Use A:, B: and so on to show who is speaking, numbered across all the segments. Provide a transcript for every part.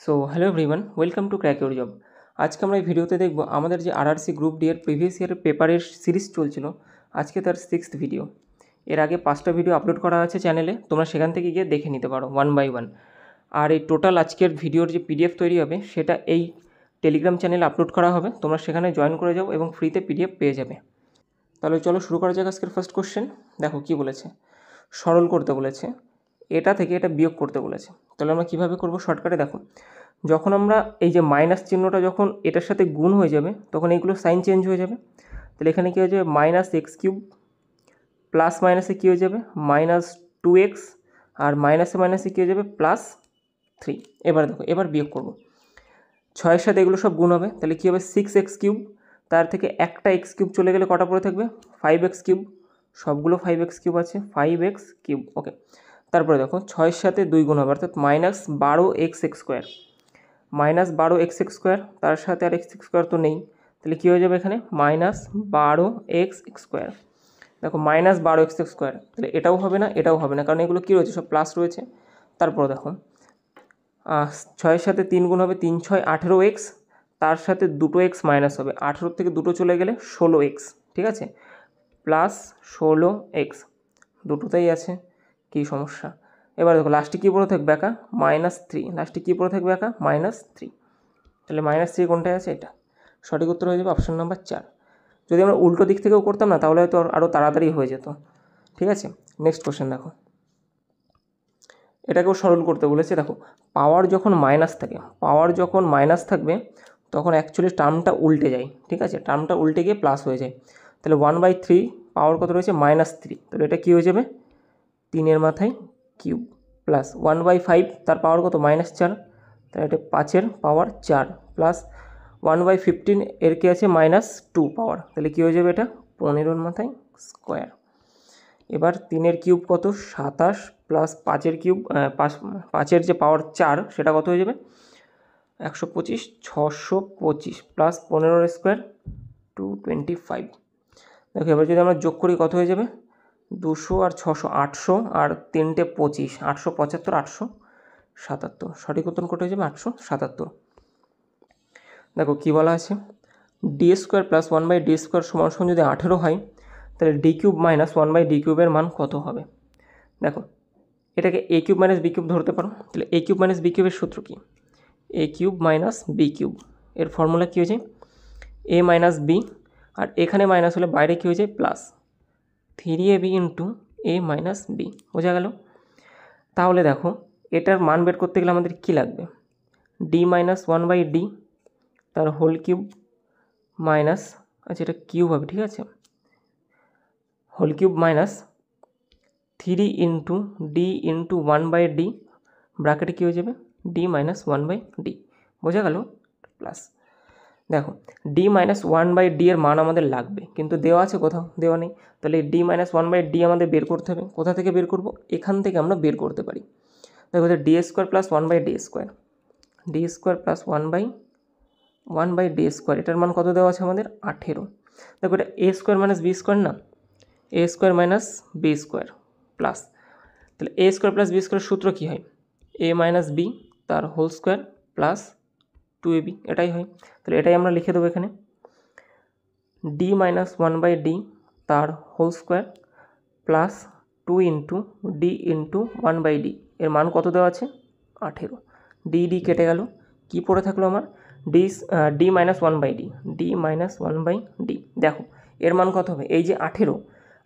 A: So hello everyone, welcome to crack your job. আজকে আমরা এই ভিডিওতে দেখব আমাদের যে আরআরসি গ্রুপ ডি এর প্রিভিয়াস ইয়ারের পেপারের সিরিজ চলছিল, আজকে তার 6th ভিডিও। এর আগে 5টা ভিডিও আপলোড করা আছে চ্যানেলে, তোমরা সেখান থেকে গিয়ে দেখে নিতে পারো ওয়ান বাই ওয়ান। আর এই টোটাল আজকের ভিডিওর যে পিডিএফ তৈরি হবে সেটা এই টেলিগ্রাম চ্যানেলে আপলোড করা হবে, তোমরা সেখানে জয়েন করে যাও এবং ফ্রিতে পিডিএফ পেয়ে যাবে। তাহলে চলো শুরু করা যাক আজকের ফার্স্ট কোশ্চেন। দেখো কি বলেছে, সরল করতে বলেছে, এটা থেকে এটা বিয়োগ করতে বলেছে। তাহলে আমরা কীভাবে করব শর্টকাটে দেখো, যখন আমরা এই যে মাইনাস চিহ্নটা যখন এটার সাথে গুণ হয়ে যাবে তখন এইগুলো সাইন চেঞ্জ হয়ে যাবে। তাহলে এখানে কী হয়ে যাবে, মাইনাস এক্স কিউব, প্লাস মাইনাসে কী হয়ে যাবে মাইনাস 2x, আর মাইনাসে মাইনাসে কী হয়ে যাবে প্লাস 3। এবার দেখো, এবার বিয়োগ করব, 6-এর সাথে এগুলো সব গুণ হবে, তাহলে কী হবে 6x কিউব, তার থেকে একটা এক্স কিউব চলে গেলে কটা পড়ে থাকবে 5x কিউব, সবগুলো 5x কিউব আছে 5x কিউব। ওকে, তারপরে দেখো 6-এর সাথে 2 গুণ হবে অর্থাৎ minus 12x square, minus 12x square, তার সাথে আর এক্স স্কোয়ার তো নেই, তাহলে কী হয়ে যাবে এখানে মাইনাস 12x স্কোয়ার। দেখো মাইনাস 12x স্কোয়ার, তাহলে এটাও হবে না এটাও হবে না, কারণ এগুলো কী রয়েছে সব প্লাস রয়েছে। তারপর দেখো 6-এর সাথে 3 গুণ হবে, 3 6 18x, তার সাথে দুটো এক্স মাইনাস হবে, 18 থেকে দুটো চলে গেলে 16x, ঠিক আছে, প্লাস 16x, দুটোতেই আছে, কী সমস্যা। এবার দেখো লাস্টে কী পড়ে থাকবে একা -3, লাস্টে কী পড়ে থাকবে একা -3, তাহলে -3 কোনটায় আছে এটা, সঠিক উত্তর হয়ে যাবে অপশন নাম্বার 4। যদি আমরা উল্টো দিক থেকেও করতাম না তাহলে হয়তো আরও তাড়াতাড়ি হয়ে যেত। ঠিক আছে, নেক্সট কোশ্চেন দেখো, এটাকেও সরল করতে বলেছে। দেখো পাওয়ার যখন মাইনাস থাকে, পাওয়ার যখন মাইনাস থাকবে তখন অ্যাকচুয়ালি টার্মটা উল্টে যায়, ঠিক আছে, টার্মটা উল্টে গিয়ে প্লাস হয়ে যায়। তাহলে 1/3 পাওয়ার কত রয়েছে -3, তাহলে এটা কী হয়ে যাবে 3-এর মাথায় কিউব, প্লাস 1/5 তার পাওয়ার কত -4, তাহলে এটা 5-এর পাওয়ার 4, প্লাস 1/15 এর কি আছে -2 পাওয়ার, তাহলে কী হয়ে যাবে এটা 15-এর মাথায় স্কোয়ার। এবার 3-এর কিউব কত 27, প্লাস 5-এর কিউব 5-এর যে পাওয়ার 4 সেটা কত হয়ে যাবে 125, 625, প্লাস 15-এর স্কোয়ার 225। দেখো এবার যদি আমরা যোগ করি কত হয়ে যাবে 200 আর 600 800, আর 3টে 25, 875 877, সঠিক উত্তর কত হয়ে যাবে 877। দেখো কী বলা আছে, D square plus 1/d square সমান সমান যদি 18 হয় তাহলে ডি কিউব মাইনাস 1/d কিউবের মান কত হবে। দেখো এটাকে এ কিউব মাইনাস বি কিউব ধরতে পারো, তাহলে এ কিউব মাইনাস বি কিউবের সূত্র কী, এ কিউব মাইনাস বি কিউব, এর ফর্মুলা কী হয়ে যায় এ মাইনাস বি, আর এখানে মাইনাস হলে বাইরে কী হয়ে যায় প্লাস 3ab ইন্টু এ মাইনাস বি, বোঝা গেল। তাহলে দেখো এটার মান বের করতে গেলে আমাদের কী লাগবে, ডি মাইনাস 1/d তার হোল কিউব মাইনাস, আচ্ছা এটা কিউব হবে, ঠিক আছে, whole cube minus 3 into D into 1/d, ব্র্যাকেটে কী হয়ে যাবে ডি মাইনাস 1/d, বোঝা গেল, প্লাস দেখো ডি মাইনাস 1/d এর মান আমাদের লাগবে কিন্তু দেওয়া আছে কোথাও, দেওয়া নেই, তাহলে ডি মাইনাস 1/d আমাদের বের করতে হবে। কোথা থেকে বের করব, এখান থেকে আমরা বের করতে পারি। দেখো D square plus 1/d square, D square plus 1/d square, এটার মান কত দেওয়া আছে আমাদের 18। দেখো এটা A square minus B square না, A square minus B square plus, তাহলে A square plus B square সূত্র কী হয় এ মাইনাস বি তার হোল স্কোয়ার প্লাস 2ab, এটাই হয়, তাহলে এটাই আমরা লিখে দেবো এখানে, ডি মাইনাস 1/d তার whole square plus 2 into D into 1/d, এর মান কত দেওয়া আছে 18। ডি কেটে গেল, কী পড়ে থাকলো আমার D minus 1/d, D minus 1/d। দেখো এর মান কত হবে, এই যে 18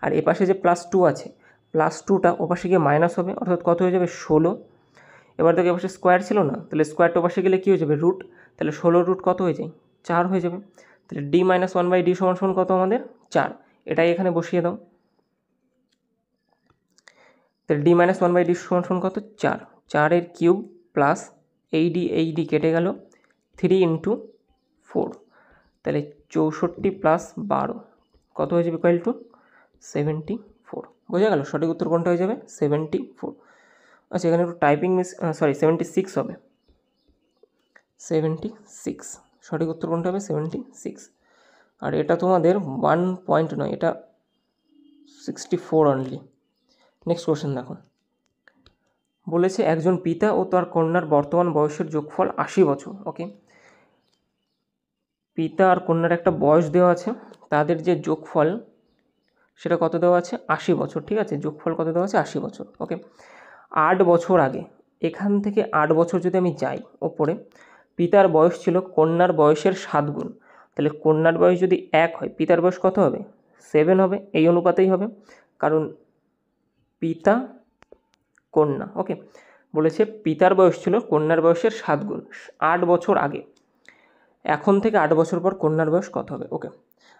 A: আর এ পাশে যে +2 আছে, +2টা ও পাশে গিয়ে মাইনাস হবে অর্থাৎ কত হয়ে যাবে 16। এবার দেখো এ পাশে স্কোয়ার ছিল না, তাহলে স্কোয়ারটা ও পাশে গেলে কী হয়ে যাবে রুট, তাহলে 16 রুট কত হয়ে যায় 4 হয়ে যাবে, তাহলে ডি মাইনাস 1/d সমান সমান কত আমাদের 4, এটাই এখানে বসিয়ে দাও। তাহলে ডি মাইনাস 1/d সমান সমান কত 4, 4-এর কিউব প্লাস এই ডি কেটে গেল 3 ইন্টু 4, তাহলে 64 প্লাস 12 কত হয়ে যাবে ইকুয়াল টু 74, বোঝা গেল, সঠিক উত্তর কোনটা হয়ে যাবে 74। আচ্ছা এখানে একটু টাইপিং 76 হবে, 76, সঠিক উত্তর কোনটা হবে 76। আর এটা তোমাদের 1 পয়েন্ট নয়, এটা 64 অনলি। নেক্সট কোশ্চেন দেখো, বলেছে একজন পিতা ও তার কন্যার বর্তমান বয়সের যোগফল 80 বছর। ওকে, পিতা আর কন্যার একটা বয়স দেওয়া আছে, তাদের যে যোগফল সেটা কত দেওয়া আছে? 80 বছর। ঠিক আছে, যোগফল কত দেওয়া আছে? 80 বছর। ওকে, 8 বছর আগে, এখান থেকে 8 বছর যদি আমি যাই ওপরে, পিতার বয়স ছিল কন্যার বয়সের 7 গুণ। তাহলে কন্যার বয়স যদি 1 হয়, পিতার বয়স কত হবে? 7 হবে। এই অনুপাতেই হবে, কারণ পিতা কন্যা। ওকে, বলেছে পিতার বয়স ছিল কন্যার বয়সের 7 গুণ 8 বছর আগে। এখন থেকে 8 বছর পর কন্যার বয়স কত হবে? ওকে,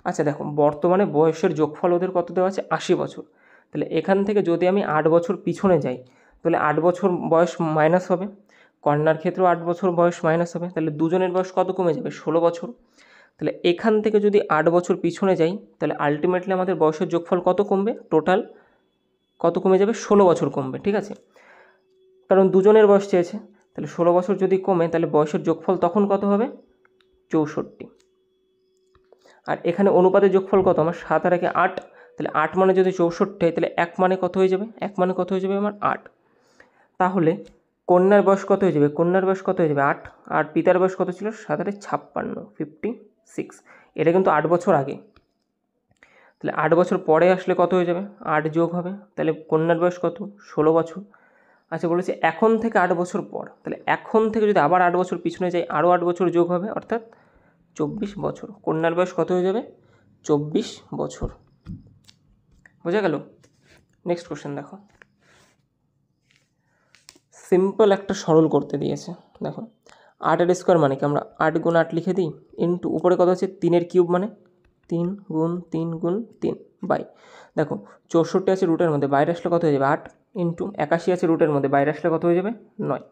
A: আচ্ছা দেখো, বর্তমানে বয়সের যোগফল ওদের কত দেওয়া আছে? 80 বছর। তাহলে এখান থেকে যদি আমি 8 বছর পিছনে যাই, তাহলে 8 বছর বয়স মাইনাস হবে, কন্যার ক্ষেত্রেও 8 বছর বয়স মাইনাস হবে। তাহলে দুজনের বয়স কত কমে যাবে? 16 বছর। তাহলে এখান থেকে যদি 8 বছর পিছনে যাই, তাহলে আলটিমেটলি আমাদের বয়সের যোগফল কত কমবে? টোটাল কত কমে যাবে? 16 বছর কমবে। ঠিক আছে, কারণ দুজনের বয়স চেয়েছে। তাহলে 16 বছর যদি কমে, তাহলে বয়সের যোগফল তখন কত হবে? 64। আর এখানে অনুপাতের যোগফল কত? আমার 7 আর 1 8। তাহলে 8 মানে যদি 64 হয়, তাহলে 1 মানে কত হয়ে যাবে? 1 মানে কত হয়ে যাবে আমার? 8। তাহলে কন্যার বয়স কত হয়ে যাবে? কন্যার বয়স কত হয়ে যাবে? 8। আর পিতার বয়স কত ছিল? 7 আর 56, 56। এটা কিন্তু 8 বছর আগে। তাহলে 8 বছর পরে আসলে কত হয়ে যাবে? 8 যোগ হবে। তাহলে কন্যার বয়স কত? 16 বছর। আচ্ছা, বলেছে এখন থেকে 8 বছর পর। তাহলে এখন থেকে যদি আবার 8 বছর পিছনে যাই, আরও 8 বছর যোগ হবে, অর্থাৎ 24 বছর। কন্যার বয়স কত হয়ে যাবে? 24 বছর। বোঝা গেল? নেক্সট কোশ্চেন দেখো, সিম্পল একটা সরল করতে দিয়েছে। দেখো, 8 স্কোয়ার মানে কি? আমরা 8 গুণ 8 লিখে দিই, ইন্টু উপরে কত আছে? 3 কিউব মানে 3 গুণ 3 গুণ 3 বাই, দেখো 64 আছে রুটের মধ্যে, বাইরে আসলে কত হয়ে যাবে? 8 ইন্টু 81 আছে রুটের মধ্যে, বাইরে আসলে কত হয়ে যাবে? 9।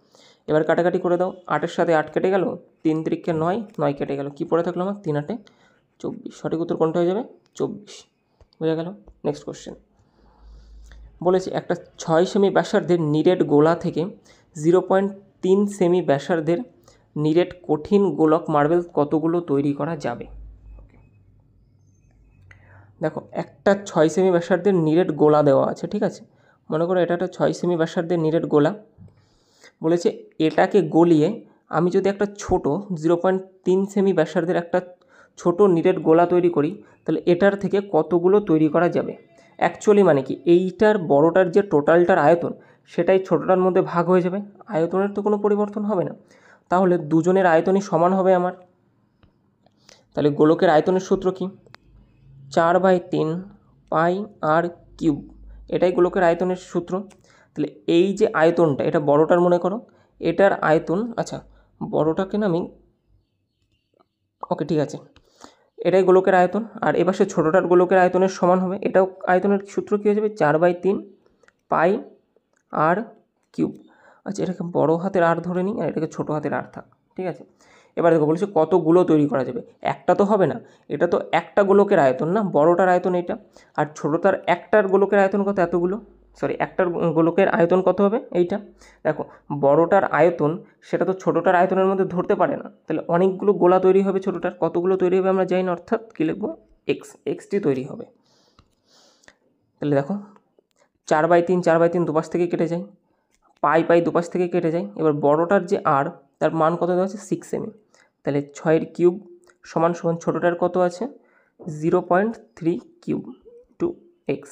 A: এবার কাটাকাটি করে দাও, 8-এর সাথে 8 কেটে গেল, 3 3 9, 9 কেটে গেল, কী পড়ে থাকলো আমার? 3 8 24। সঠিক উত্তর কোনটা হয়ে যাবে? 24। বোঝা গেল? নেক্সট কোশ্চেন বলেছে একটা 6 সেমি ব্যাসার্ধের নিরেট গোলা থেকে 0.3 সেমি ব্যাসার্ধের নিরেট কঠিন গোলক মার্বেল কতগুলো তৈরি করা যাবে? দেখো, একটা 6 সেমি ব্যাসার্ধের নিরেট গোলা দেওয়া আছে। ঠিক আছে, মনে করো এটা একটা 6 সেমি ব্যাসার্ধের নিরেট গোলা। বলেছে এটাকে গলিয়ে আমি যদি একটা ছোট 0.3 সেমি ব্যাসার্ধের একটা ছোট নিরেট গোলা তৈরি করি, তাহলে এটার থেকে কতগুলো তৈরি করা যাবে? অ্যাকচুয়ালি মানে কি, এইটার বড়টার যে টোটালটার আয়তন, সেটাই ছোটোটার মধ্যে ভাগ হয়ে যাবে। আয়তনের তো কোনো পরিবর্তন হবে না, তাহলে দুজনের আয়তনই সমান হবে আমার। তাহলে গোলকের আয়তনের সূত্র কি? 4/3 পাই আর কিউব, এটাই গোলকের আয়তনের সূত্র। তাহলে এই যে আয়তনটা, এটা বড়টার মনে করো, এটার আয়তন, আচ্ছা বড়টাকে না আমি, ওকে ঠিক আছে, এটাই গোলকের আয়তন। আর এবার সে ছোটোটার গোলকের আয়তনের সমান হবে, এটাও আয়তনের সূত্র কী হয়ে যাবে? 4/3 পাই আর কিউব। আচ্ছা, এটাকে বড় হাতের আর ধরে নিই, আর এটাকে ছোটো হাতের আর থাক। ঠিক আছে, এবার দেখো বলেছে কতগুলো তৈরি করা যাবে। একটা তো হবে না, এটা তো একটা গোলকের আয়তন না, বড়টার আয়তন এইটা, আর ছোটোটার একটার গোলকের আয়তন কত? এতগুলো, সরি, একটার গোলকের আয়তন কত হবে? এইটা। দেখো, বড়টার আয়তন সেটা তো ছোটোটার আয়তনের মধ্যে ধরতে পারে না, তাহলে অনেকগুলো গোলা তৈরি হবে ছোটোটার। কতগুলো তৈরি হবে আমরা জানি না, অর্থাৎ কী লিখবো? এক্সটি তৈরি হবে। তাহলে দেখো 4/3, 4/3 দুপাশ থেকে কেটে যায়, পাই দুপাশ থেকে কেটে যায়। এবার বড়টার যে আর, তার মান কত দেওয়া আছে? 6 সেমি। তাহলে 6 কিউব সমান সমান ছোটোটার কত আছে? 0.3 কিউব টু এক্স।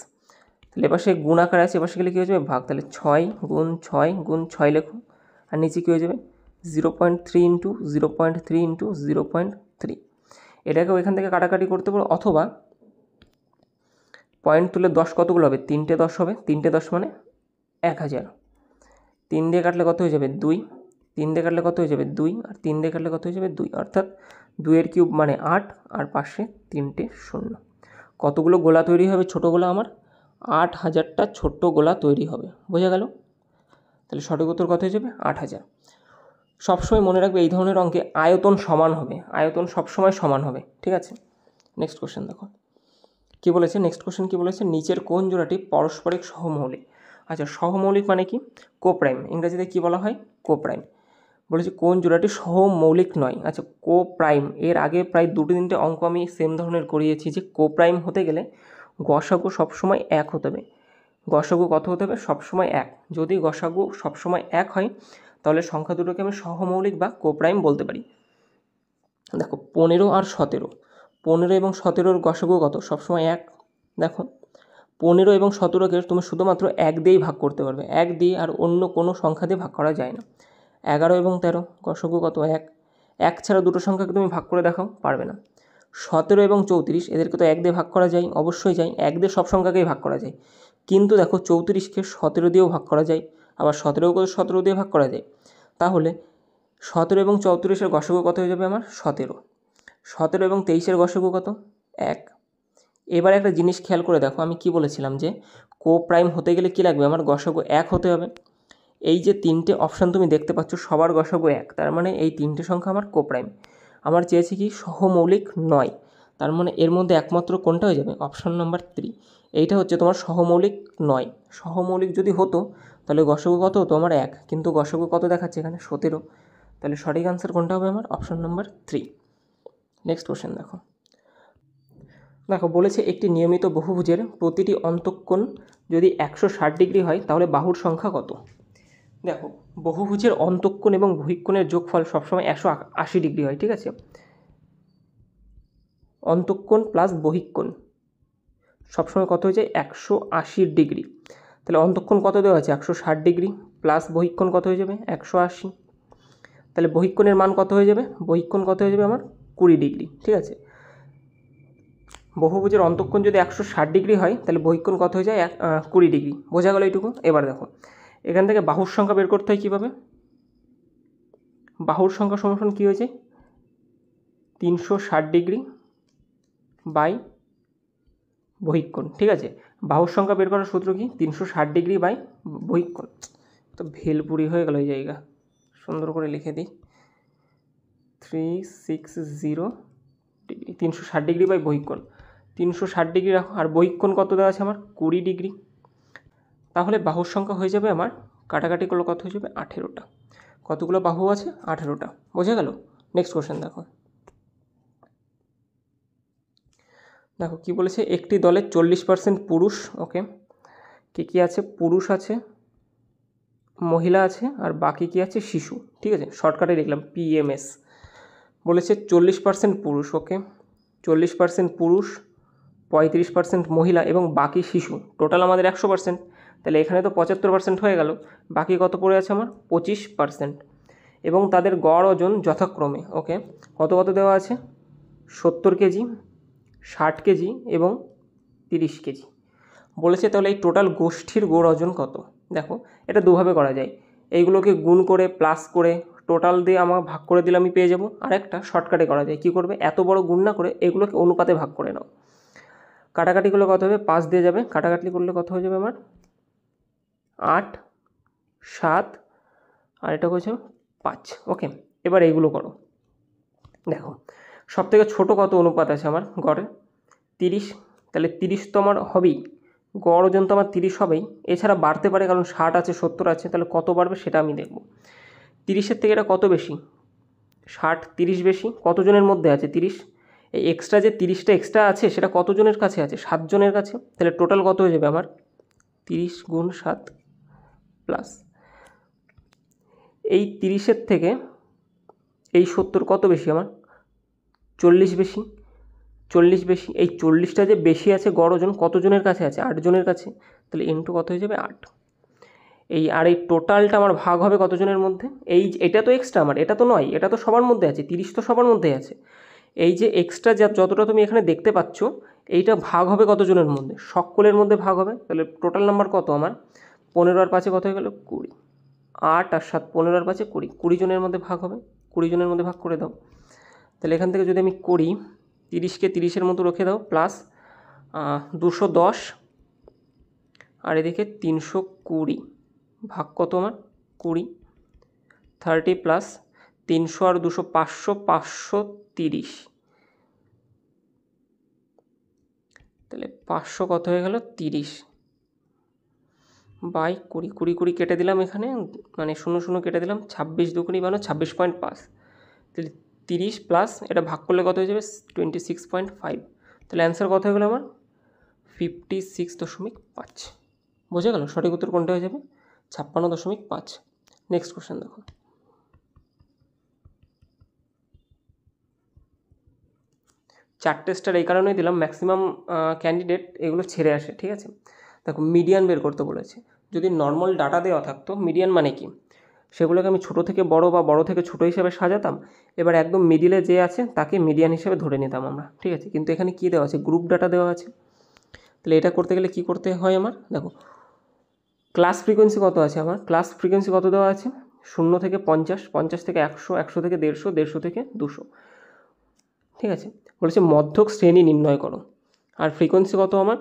A: তাহলে এবার সে গুণ আকারে আছে, এবার সেগুলো কী হয়ে যাবে? ভাগ। তাহলে 6 গুণ 6 গুণ 6 লেখো, আর নিচে কী হয়ে যাবে? 0.3 ইন্টু 0.3 ইন্টু 0.3। এটাকে ওইখান থেকে কাটাকাটি করতে পারো, অথবা পয়েন্ট তুলে 10 কতগুলো হবে? 3টে 10 হবে। 3টে 10 মানে 1000। 3 দিয়ে কাটলে কত হয়ে যাবে? 2। 3 দিয়ে কাটলে কত হয়ে যাবে? 2। আর 3 দিয়ে কাটলে কত হয়ে যাবে? 2। অর্থাৎ 2 কিউব মানে 8, আর পাশে 3টে 0। কতগুলো গোলা তৈরি হবে? ছোটো গোলা আমার 8000টা ছোট্ট গোলা তৈরি হবে। বোঝা গেল? তাহলে সঠিক উত্তর কত হয়ে যাবে? 8000। সবসময় মনে রাখবে এই ধরনের অঙ্কে আয়তন সমান হবে, আয়তন সবসময় সমান হবে। ঠিক আছে, নেক্সট কোশ্চেন দেখো কী বলেছে। নেক্সট কোশ্চেন কী বলেছে? নিচের কোন জোড়াটি পারস্পরিক সহমৌলিক? আচ্ছা, সহমৌলিক মানে কি? কোপ্রাইম, ইংরেজিতে কী বলা হয়? কোপ্রাইম। বলেছি কোন জোড়াটি সহমৌলিক নয়। আচ্ছা, কোপ্রাইম, এর আগে প্রায় 2-3টে অঙ্ক আমি সেম ধরনের করিয়েছি যে কোপ্রাইম হতে গেলে গসাগু সবসময় 1 হতে হবে। গসাগু কত হতে হবে? সবসময় 1। যদি গসাগু সবসময় 1 হয় তাহলে সংখ্যা দুটোকে আমি সহমৌলিক বা কোপ্রাইম বলতে পারি। দেখো 15 আর 17, 15 এবং 17-র গসাগু কত? সবসময় 1। দেখো 15 এবং 17-কে তুমি শুধুমাত্র 1 দিয়েই ভাগ করতে পারবে, 1 দিয়ে, আর অন্য কোনো সংখ্যা দিয়ে ভাগ করা যায় না। 11 এবং 13 গসাগু কত? 1। 1 ছাড়া দুটো সংখ্যাকে তুমি ভাগ করে দেখাও, পারবে না। 17 এবং 34 এদেরকে তো 1 দিয়ে ভাগ করা যায়, অবশ্যই যায়, 1 দিয়ে সব সংখ্যাকেই ভাগ করা যায়। কিন্তু দেখো 34কে 17 দিয়েও ভাগ করা যায়, আবার 17কে 17 দিয়ে ভাগ করা যায়। তাহলে 17 এবং 34-এর গসাগু কত হয়ে যাবে আমার? 17। 17 এবং 23-এর গসাগু কত? 1। এবার একটা জিনিস খেয়াল করে দেখো, আমি কি বলেছিলাম যে কোপ্রাইম হতে গেলে কি লাগবে? আমার গসাগু 1 হতে হবে। এই যে 3টে অপশান তুমি দেখতে পাচ্ছ সবার গসাগু 1, তার মানে এই 3টে সংখ্যা আমার কোপ্রাইম। আমার চেয়েছি কি? সহমৌলিক নয়। তার মানে এর মধ্যে একমাত্র কোনটা হয়ে যাবে? Option number 3। এইটা হচ্ছে তোমার সহমৌলিক নয়। সহমৌলিক যদি হতো তাহলে গসাগু কত হতো? আমার 1, কিন্তু গসাগু কত দেখাচ্ছে এখানে? 17। তাহলে সঠিক আনসার কোনটা হবে আমার? Option number 3। নেক্সট কোশ্চেন দেখো। বলেছে একটি নিয়মিত বহুভুজের প্রতিটি অন্তঃকোণ যদি 160 ডিগ্রি হয় তাহলে বাহুর সংখ্যা কত? দেখো বহুভুজের অন্তঃকোণ এবং বহিঃকোণের যোগফল সবসময় 180 ডিগ্রি হয়, ঠিক আছে? অন্তঃকোণ প্লাস বহিঃকোণ সবসময় কত হয়ে যায়? 180 ডিগ্রি। তাহলে অন্তঃকোণ কত দেওয়া আছে? 160 ডিগ্রি, প্লাস বহিঃকোণ কত হয়ে যাবে? 180। তাহলে বহিঃকোণের মান কত হয়ে যাবে? বহিঃকোণ কত হয়ে যাবে আমার? 20 ডিগ্রি, ঠিক আছে? বহুভুজের অন্তঃকোণ যদি 160 ডিগ্রি হয় তাহলে বহিঃকোণ কত হয়ে যায়? 20 ডিগ্রি। বোঝা গেল এইটুকু? এবার দেখো এখান থেকে বাহুর সংখ্যা বের করতে হয় কীভাবে? বাহুর সংখ্যা সমান কী হয়েছে? 360 ডিগ্রি বাই বহিঃকোণ, ঠিক আছে? বাহুর সংখ্যা বের করার সূত্র কি? 360 ডিগ্রি বাই বহিঃকোণ। তো ভেলপুরি হয়ে গেল এই জায়গা, সুন্দর করে লিখে দিই। 360 ডিগ্রি, 360 ডিগ্রি বাই বহিঃকোণ, 360 ডিগ্রি রাখো। আর বহিঃকোণ কত দেওয়া আছে আমার? 20 ডিগ্রি। তাহলে বাহুর সংখ্যা হয়ে যাবে আমার, কাটাকাটি করলে কত হয়ে যাবে? 18টা। কতগুলো বাহু আছে? 18টা। বোঝা গেল? নেক্সট কোশ্চেন দেখো। কি বলেছে? একটি দলে 40% পুরুষ, ওকে, কি আছে? পুরুষ আছে, মহিলা আছে, আর বাকি কি আছে? শিশু, ঠিক আছে? শর্টকাটে লিখলাম PMS। বলেছে 40% পুরুষ, ওকে, 40% পুরুষ, 35% মহিলা এবং বাকি শিশু, টোটাল আমাদের 100%। তাহলে এখানে তো 75% হয়ে গেল, বাকি কত পড়ে আছে আমার? 25%। এবং তাদের গড় ওজন যথাক্রমে, ওকে, কত কত দেওয়া আছে? 70 কেজি, 60 কেজি এবং 30 কেজি বলেছে। তাহলে এই টোটাল গোষ্ঠীর গড় ওজন কত? দেখো এটা দুভাবে করা যায়, এইগুলোকে গুণ করে প্লাস করে টোটাল দিয়ে আমার ভাগ করে দিলে আমি পেয়ে যাবো। আর একটা শর্টকাটে করা যায়, কী করবে? এত বড় গুণ না করে এগুলোকে অনুপাতে ভাগ করে নাও। কাটাকাটি করলে কত হবে? 5 দিয়ে যাবে, কাটাকাটি করলে কত হয়ে যাবে আমার? 8, 7, আর এটা হচ্ছে 5, ওকে। এবার এইগুলো করো। দেখো সবথেকে ছোটো কত অনুপাত আছে আমার গড়ে? 30। তাহলে 30 তো আমার হবেই, গড় ওজন তো আমার 30 হবেই, এছাড়া বাড়তে পারে কারণ 60 আছে, 70 আছে, তাহলে কত বাড়বে সেটা আমি দেখব। 30-এর থেকে এটা কত বেশি? 60, 30 বেশি। কতজনের মধ্যে আছে 30? এই এক্সট্রা যে 30টা এক্সট্রা আছে সেটা কতজনের কাছে আছে? 7 জনের কাছে। তাহলে টোটাল কত হয়ে যাবে আমার? 30 গুণ 7 প্লাস এই 30-এর থেকে এই 70 কত বেশি আমার? 40 বেশি। 40 বেশি, এই 40টা যে বেশি আছে গড় ওজন, কতজনের কাছে আছে? 8 জনের কাছে। তাহলে ইন্টু কত হয়ে যাবে? 8। আর এই টোটালটা আমার ভাগ হবে কতজনের মধ্যে? এটা তো এক্সট্রা আমার, এটা তো নয়, এটা তো সবার মধ্যে আছে, 30 তো সবার মধ্যেই আছে। এই যে এক্সট্রা যতটা তুমি এখানে দেখতে পাচ্ছ এইটা ভাগ হবে কতজনের মধ্যে? সকলের মধ্যে ভাগ হবে। তাহলে টোটাল নাম্বার কত আমার? 15 আর 5 কত হয়ে গেল? 20। 8 আর 7, 15 আর 5 20, 20 জনের মধ্যে ভাগ হবে। 20 জনের মধ্যে ভাগ করে দাও। তাহলে এখান থেকে যদি আমি করি, 30কে 30-এর মতো রেখে দাও, প্লাস 210 আর এদিকে 320, ভাগ কত আমার? 20। 30 প্লাস 300 আর 200 500, 530। তাহলে 500 কত হয়ে গেল? 30 বাই 20, 20 20 কেটে দিলাম এখানে, মানে 0 0 কেটে দিলাম, 26 2 মানে 26.5। তাহলে 30 প্লাস এটা ভাগ করলে কত হয়ে যাবে? 26.5। তাহলে অ্যান্সার কত হয়ে গেল আমার? 56.5। বোঝা গেল? সঠিক উত্তর কোনটা হয়ে যাবে? 56.5। নেক্সট কোশ্চেন দেখো। চারটে স্টার এই কারণেই দিলাম, ম্যাক্সিমাম ক্যান্ডিডেট এগুলো ছেড়ে আসে, ঠিক আছে? দেখো মিডিয়ান বের করতে বলেছে। যদি নর্মাল ডাটা দেওয়া থাকতো, মিডিয়ান মানে কি, সেগুলোকে আমি ছোটো থেকে বড় বা বড় থেকে ছোটো হিসাবে সাজাতাম, এবার একদম মিডিলে যে আছে তাকে মিডিয়ান হিসেবে ধরে নিতাম আমরা, ঠিক আছে? কিন্তু এখানে কী দেওয়া আছে? গ্রুপ ডাটা দেওয়া আছে। তাহলে এটা করতে গেলে কী করতে হয় আমার? দেখো ক্লাস ফ্রিকোয়েন্সি কত আছে আমার? ক্লাস ফ্রিকোয়েন্সি কত দেওয়া আছে? 0 থেকে 50, 50 থেকে 100, 100 থেকে 150, 150 থেকে 200, ঠিক আছে? বলেছে মধ্যক শ্রেণী নির্ণয় করো। আর ফ্রিকোয়েন্সি কত আমার?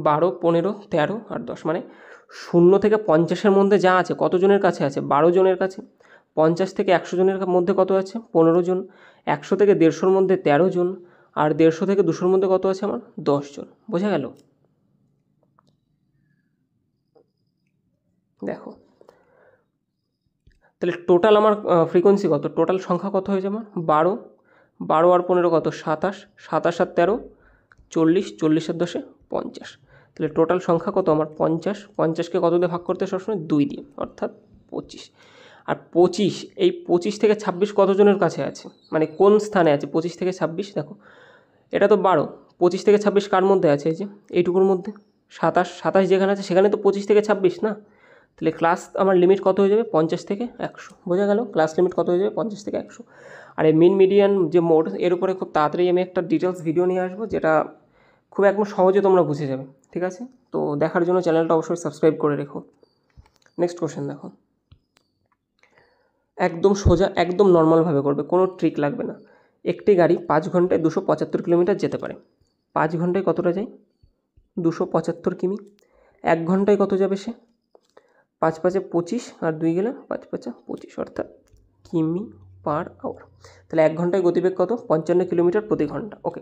A: 12, 15, 13 আর 10, মানে 0 থেকে 50-এর মধ্যে যা আছে কতজনের কাছে আছে? 12 জনের কাছে। 50 থেকে 100 জনের মধ্যে কত আছে? 15 জন। 100 থেকে 150-র মধ্যে 13 জন। আর 150 থেকে 200-র মধ্যে কত আছে আমার? 10 জন। বোঝা গেল? দেখো তাহলে টোটাল আমার ফ্রিকোয়েন্সি কত? টোটাল সংখ্যা কত হয়েছে আমার? 12, 12 আর 15 কত? 27, 27 আর 13 40, 40 আর 10 50। তাহলে টোটাল সংখ্যা কত আমার? 50। 50কে কত দিয়ে ভাগ করতে সবসময়? 2 দিয়ে, অর্থাৎ 25। আর 25, এই 25 থেকে 26 কতজনের কাছে আছে, মানে কোন স্থানে আছে 25 থেকে 26? দেখো এটা তো 12, 25 থেকে 26 কার মধ্যে আছে? এই যে এইটুকুর মধ্যে। 27, 27 যেখানে আছে সেখানে তো 25 থেকে 26 না। তাহলে ক্লাস আমার লিমিট কত হয়ে যাবে? 50 থেকে 100। বোঝা গেল? ক্লাস লিমিট কত হয়ে যাবে? 50 থেকে 100। আর এই মিন মিডিয়ান যে মোড, এর উপরে খুব তাড়াতাড়ি আমি একটা ডিটেলস ভিডিও নিয়ে আসবো, যেটা খুব একদম সহজে তোমরা বুঝে যাবে, ঠিক আছে? তো দেখার জন্য চ্যানেলটা অবশ্যই সাবস্ক্রাইব করে রেখো। নেক্সট কোশ্চেন দেখো। একদম সোজা, একদম নর্মালভাবে করবে, কোনো ট্রিক লাগবে না। একটি গাড়ি 5 ঘন্টায় 275 কিলোমিটার যেতে পারে। 5 ঘন্টায় কতটা যায়? 275 কিমি। 1 ঘন্টায় কত যাবে সে? 5 5 25 আর 2 গেলে 5 5 25, অর্থাৎ কিমি পার আওয়ার। তাহলে 1 ঘন্টায় গতিবেগ কত? 55 কিলোমিটার প্রতি ঘন্টা। ওকে,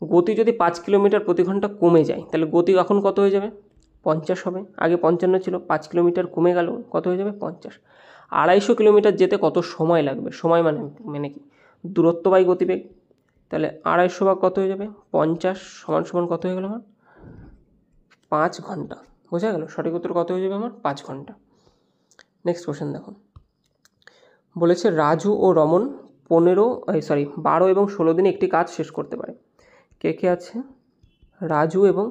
A: গতি যদি 5 কিলোমিটার প্রতি ঘন্টা কমে যায়, তাহলে গতি এখন কত হয়ে যাবে? 50 হবে। আগে 55 ছিল, 5 কিলোমিটার কমে গেল, কত হয়ে যাবে? 50। 250 কিলোমিটার যেতে কত সময় লাগবে? সময় মানে কি? দূরত্ব বাই গতিবেগ। তাহলে 250 ভাগ কত হয়ে যাবে? 50 সমান সমান কত হয়ে গেল আমার? 5 ঘন্টা। বোঝা গেল? সঠিক উত্তর কত হয়ে যাবে আমার? 5 ঘন্টা। নেক্সট কোশ্চেন দেখো। বলেছে রাজু ও রমন 12 এবং 16 দিনে একটি কাজ শেষ করতে পারে। কে কে আছে? রাজু এবং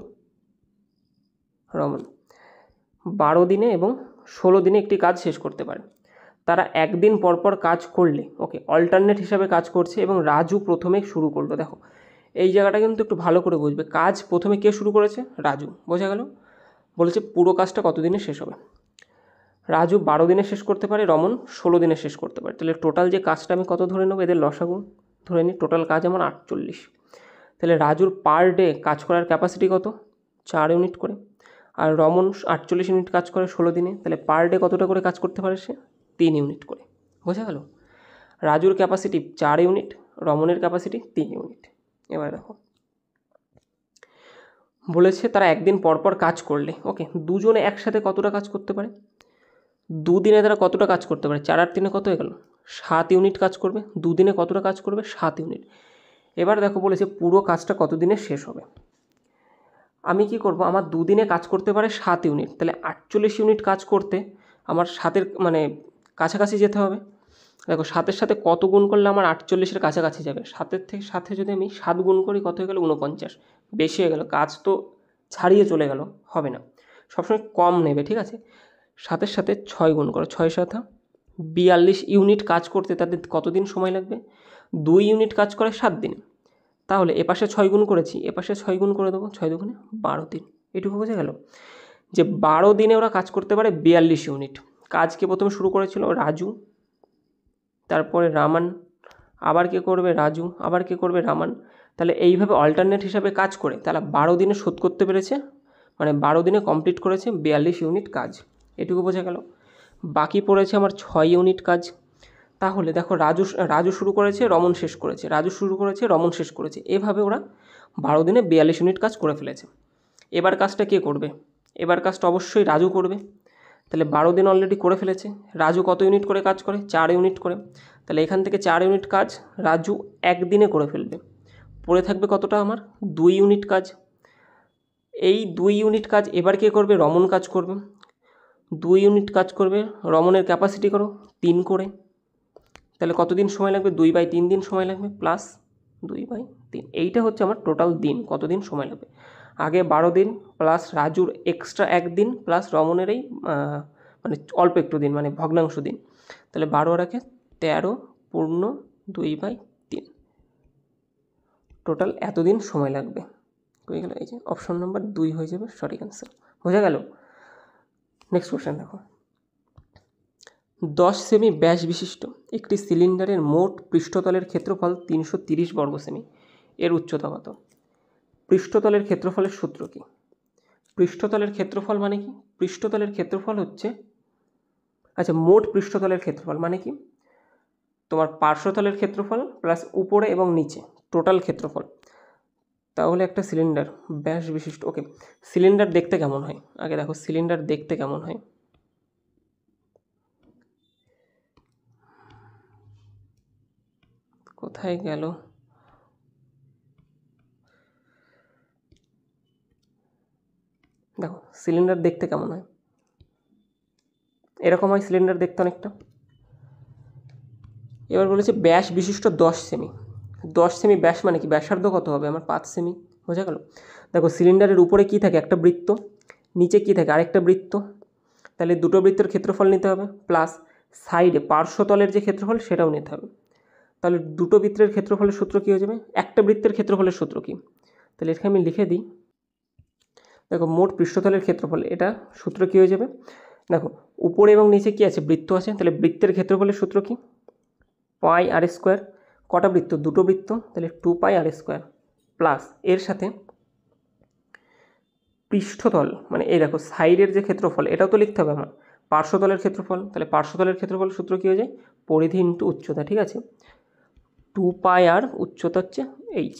A: রমন 12 দিনে এবং 16 দিনে একটি কাজ শেষ করতে পারে। তারা একদিন পরপর কাজ করলে, ওকে, অল্টারনেট হিসাবে কাজ করছে এবং রাজু প্রথমে শুরু করলো। দেখো এই জায়গাটা কিন্তু একটু ভালো করে বুঝবে। কাজ প্রথমে কে শুরু করেছে? রাজু। বোঝা গেল? বলেছে পুরো কাজটা কত দিনে শেষ হবে। রাজু 12 দিনে শেষ করতে পারে, রমন 16 দিনে শেষ করতে পারে। তাহলে টোটাল যে কাজটা আমি কত ধরে নেবো? এদের লসাগু ধরে নিই। টোটাল কাজ আমার 48। তাহলে রাজুর পার ডে কাজ করার ক্যাপাসিটি কত? 4 ইউনিট করে। আর রমন 48 ইউনিট কাজ করে 16 দিনে। তাহলে পার ডে কতটা করে কাজ করতে পারে সে? 3 ইউনিট করে। বোঝা গেল? রাজুর ক্যাপাসিটি 4 ইউনিট, রমনের ক্যাপাসিটি 3 ইউনিট। এবার দেখো বলেছে তারা একদিন পরপর কাজ করলে, ওকে, দুজনে একসাথে কতটা কাজ করতে পারে? দুদিনে তারা কতটা কাজ করতে পারে? 4 আর 3 কত হয়ে গেল? 7 ইউনিট কাজ করবে। দুদিনে কতটা কাজ করবে? 7 ইউনিট। এবার দেখো বলেছে পুরো কাজটা কত দিনে শেষ হবে। আমি কি করব? আমার দুদিনে কাজ করতে পারে 7 ইউনিট, তাহলে 48 ইউনিট কাজ করতে আমার 7-এর মানে কাছাকাছি যেতে হবে। দেখো 7-এর সাথে কত গুণ করলে আমার 48-এর কাছাকাছি যাবে? 7-এর সাথে যদি আমি 7 গুণ করি, কত হয়ে গেল? 49। বেশি হয়ে গেল, কাজ তো ছাড়িয়ে চলে গেল, হবে না। সবসময় কম নেবে, ঠিক আছে? 7-এর সাথে 6 গুণ করো, 6 7 42 ইউনিট কাজ করতে তাদের কতদিন সময় লাগবে? 2 ইউনিট কাজ করে 7 দিনে। তাহলে এপাশে 6 গুণ করেছি, এপাশে 6 গুণ করে দেবো, 6 দুগুণে 12 দিন। এটুকু বোঝা গেল যে 12 দিনে ওরা কাজ করতে পারে 42 ইউনিট। কাজকে প্রথমে শুরু করেছিল রাজু, তারপরে রামান, আবার কে করবে? রাজু, আবার কে করবে? রামান। তাহলে এইভাবে অল্টারনেট হিসাবে কাজ করে তারা 12 দিনে শোধ করতে পেরেছে, মানে 12 দিনে কমপ্লিট করেছে 42 ইউনিট কাজ। এটুকু বোঝা গেল। বাকি পড়েছে আমার 6 ইউনিট কাজ। তাহলে দেখো রাজু শুরু করেছে, রমন শেষ করেছে, রাজু শুরু করেছে, রমন শেষ করেছে, এভাবে ওরা 12 দিনে 42 ইউনিট কাজ করে ফেলেছে। এবার কাজটা কে করবে? এবার কাজটা অবশ্যই রাজু করবে। তাহলে 12 দিন অলরেডি করে ফেলেছে। রাজু কত ইউনিট করে কাজ করে? 4 ইউনিট করে। তাহলে এখান থেকে 4 ইউনিট কাজ রাজু একদিনে করে ফেলবে। পড়ে থাকবে কতটা আমার? 2 ইউনিট কাজ। এই 2 ইউনিট কাজ এবার কে করবে? রমন কাজ করবে। 2 ইউনিট কাজ করবে, রমনের ক্যাপাসিটি করো 3 করে, তাহলে কত দিন সময় লাগবে? 2/3 দিন সময় লাগবে, প্লাস 2/3। এইটা হচ্ছে আমার টোটাল দিন, কত দিন সময় লাগবে। আগে 12 দিন প্লাস রাজুর এক্সট্রা 1 দিন প্লাস রমনের এই মানে অল্প একটু দিন, মানে ভগ্নাংশ দিন, তাহলে 12 আর 13 পূর্ণ 2/3, টোটাল এতদিন সময় লাগবে। হয়ে গেল, এই যে অপশন নাম্বার 2 হয়ে যাবে সঠিক অ্যান্সার। বোঝা গেল? নেক্সট কোশ্চেন দেখো, 10 সেমি ব্যাস বিশিষ্ট একটি সিলিন্ডারের মোট পৃষ্ঠতলের ক্ষেত্রফল 330 বর্গ সেমি, এর উচ্চতা কত? পৃষ্ঠতলের ক্ষেত্রফলের সূত্র কি? পৃষ্ঠতলের ক্ষেত্রফল মানে কি? পৃষ্ঠতলের ক্ষেত্রফল হচ্ছে, আচ্ছা মোট পৃষ্ঠতলের ক্ষেত্রফল মানে কি? তোমার পার্শ্বতলের ক্ষেত্রফল প্লাস উপরে এবং নিচে টোটাল ক্ষেত্রফল। তাহলে একটা সিলিন্ডার ব্যাস বিশিষ্ট, ওকে, সিলিন্ডার দেখতে কেমন হয়? আগে দেখো সিলিন্ডার দেখতে কেমন হয়। কোথায় গেল? দেখো সিলিন্ডার দেখতে কেমন হয়, এরকম হয় সিলিন্ডার দেখতে অনেকটা। এবার বলেছে ব্যাস বিশিষ্ট 10 সেমি। 10 সেমি ব্যাস মানে কি? ব্যাসার্ধ কত হবে আমার? 5 সেমি। বোঝা গেল? দেখো সিলিন্ডারের উপরে কি থাকে? একটা বৃত্ত, নিচে কি থাকে? আরেকটা বৃত্ত, তাহলে দুটো বৃত্তের ক্ষেত্রফল নিতে হবে, প্লাস সাইডে পার্শ্বতলের যে ক্ষেত্রফল সেটাও নিতে হবে। তাহলে দুটো বৃত্তের ক্ষেত্রফলের সূত্র কী হয়ে যাবে? একটা বৃত্তের ক্ষেত্রফলের সূত্র কি? তাহলে এখানে আমি লিখে দিই, দেখো মোট পৃষ্ঠতলের ক্ষেত্রফল, এটা সূত্র কী হয়ে যাবে? দেখো উপরে এবং নিচে কি আছে? বৃত্ত আছে, তাহলে বৃত্তের ক্ষেত্রফলের সূত্র কি? পাই আর স্কোয়ার। কটা বৃত্ত? দুটো বৃত্ত, তাহলে 2 পাই আর স্কোয়ার, প্লাস এর সাথে পৃষ্ঠতল মানে এই দেখো সাইডের যে ক্ষেত্রফল, এটাও তো লিখতে হবে আমার, পার্শ্বতলের ক্ষেত্রফল। তাহলে পার্শ্বতলের ক্ষেত্রফল সূত্র কী হয়ে যায়? পরিধি ইন্টু উচ্চতা, ঠিক আছে? 2 পাই আর উচ্চতা হচ্ছে এইচ।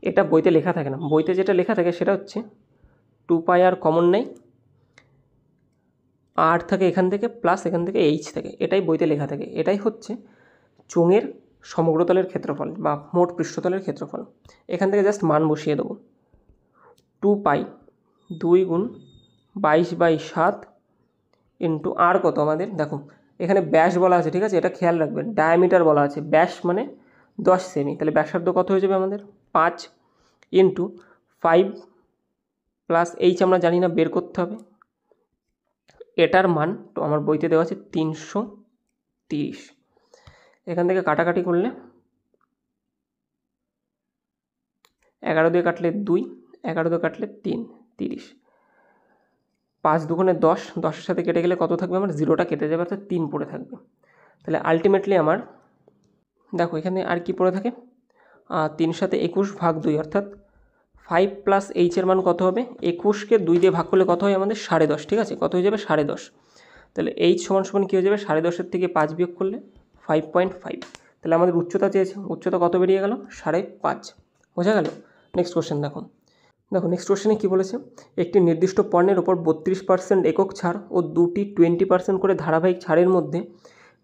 A: এটা বইতে লেখা থাকে না, বইতে যেটা লেখা থাকে সেটা হচ্ছে 2 পাই আর কমন নেই, আর থাকে এখান থেকে প্লাস এখান থেকে এইচ থাকে, এটাই বইতে লেখা থাকে। এটাই হচ্ছে চোঙের সমগ্রতলের ক্ষেত্রফল বা মোট পৃষ্ঠতলের ক্ষেত্রফল। এখান থেকে জাস্ট মান বসিয়ে দেবো, 2 পাই 2 গুণ 22/7 ইন্টু আর কত আমাদের? দেখো এখানে ব্যাস বলা আছে, ঠিক আছে, এটা খেয়াল রাখবেন, ডায়ামিটার বলা আছে, ব্যাস মানে 10 সেমি, তাহলে ব্যাসার্ধ কত হয়ে যাবে আমাদের? 5 ইন্টু 5 প্লাস এইচ আমরা জানি না, বের করতে হবে। এটার মান তো আমার বইতে দেওয়া আছে 330। এখান থেকে কাটাকাটি করলে 11 দিয়ে কাটলে 2, 11 দিয়ে কাটলে 3, 30, 5 দুগুণে 10, 10-এর সাথে কেটে গেলে কত থাকবে আমার? 0টা কেটে যাবে, অর্থাৎ 3 পড়ে থাকবে। তাহলে আলটিমেটলি আমার দেখো এখানে আর কি পড়ে থাকে? 3 সাথে 21 ভাগ 2, অর্থাৎ 5 প্লাস এইচের মান কত হবে? 21কে 2 দিয়ে ভাগ করলে কত হয় আমাদের? 10.5, ঠিক আছে, কত হয়ে যাবে? 10.5। তাহলে এইচ সমান সমান কী হয়ে যাবে? 10.5-এর থেকে 5 বিয়োগ করলে 5.5। তাহলে আমাদের উচ্চতা চেয়েছে, উচ্চতা কত বেরিয়ে গেল? 5.5। বোঝা গেল? নেক্সট কোশ্চেন দেখো, নেক্সট কোশ্চেনে কী বলেছে? একটি নির্দিষ্ট পণ্যের ওপর 32% একক ছাড় ও 2টি 20% করে ধারাবাহিক ছাড়ের মধ্যে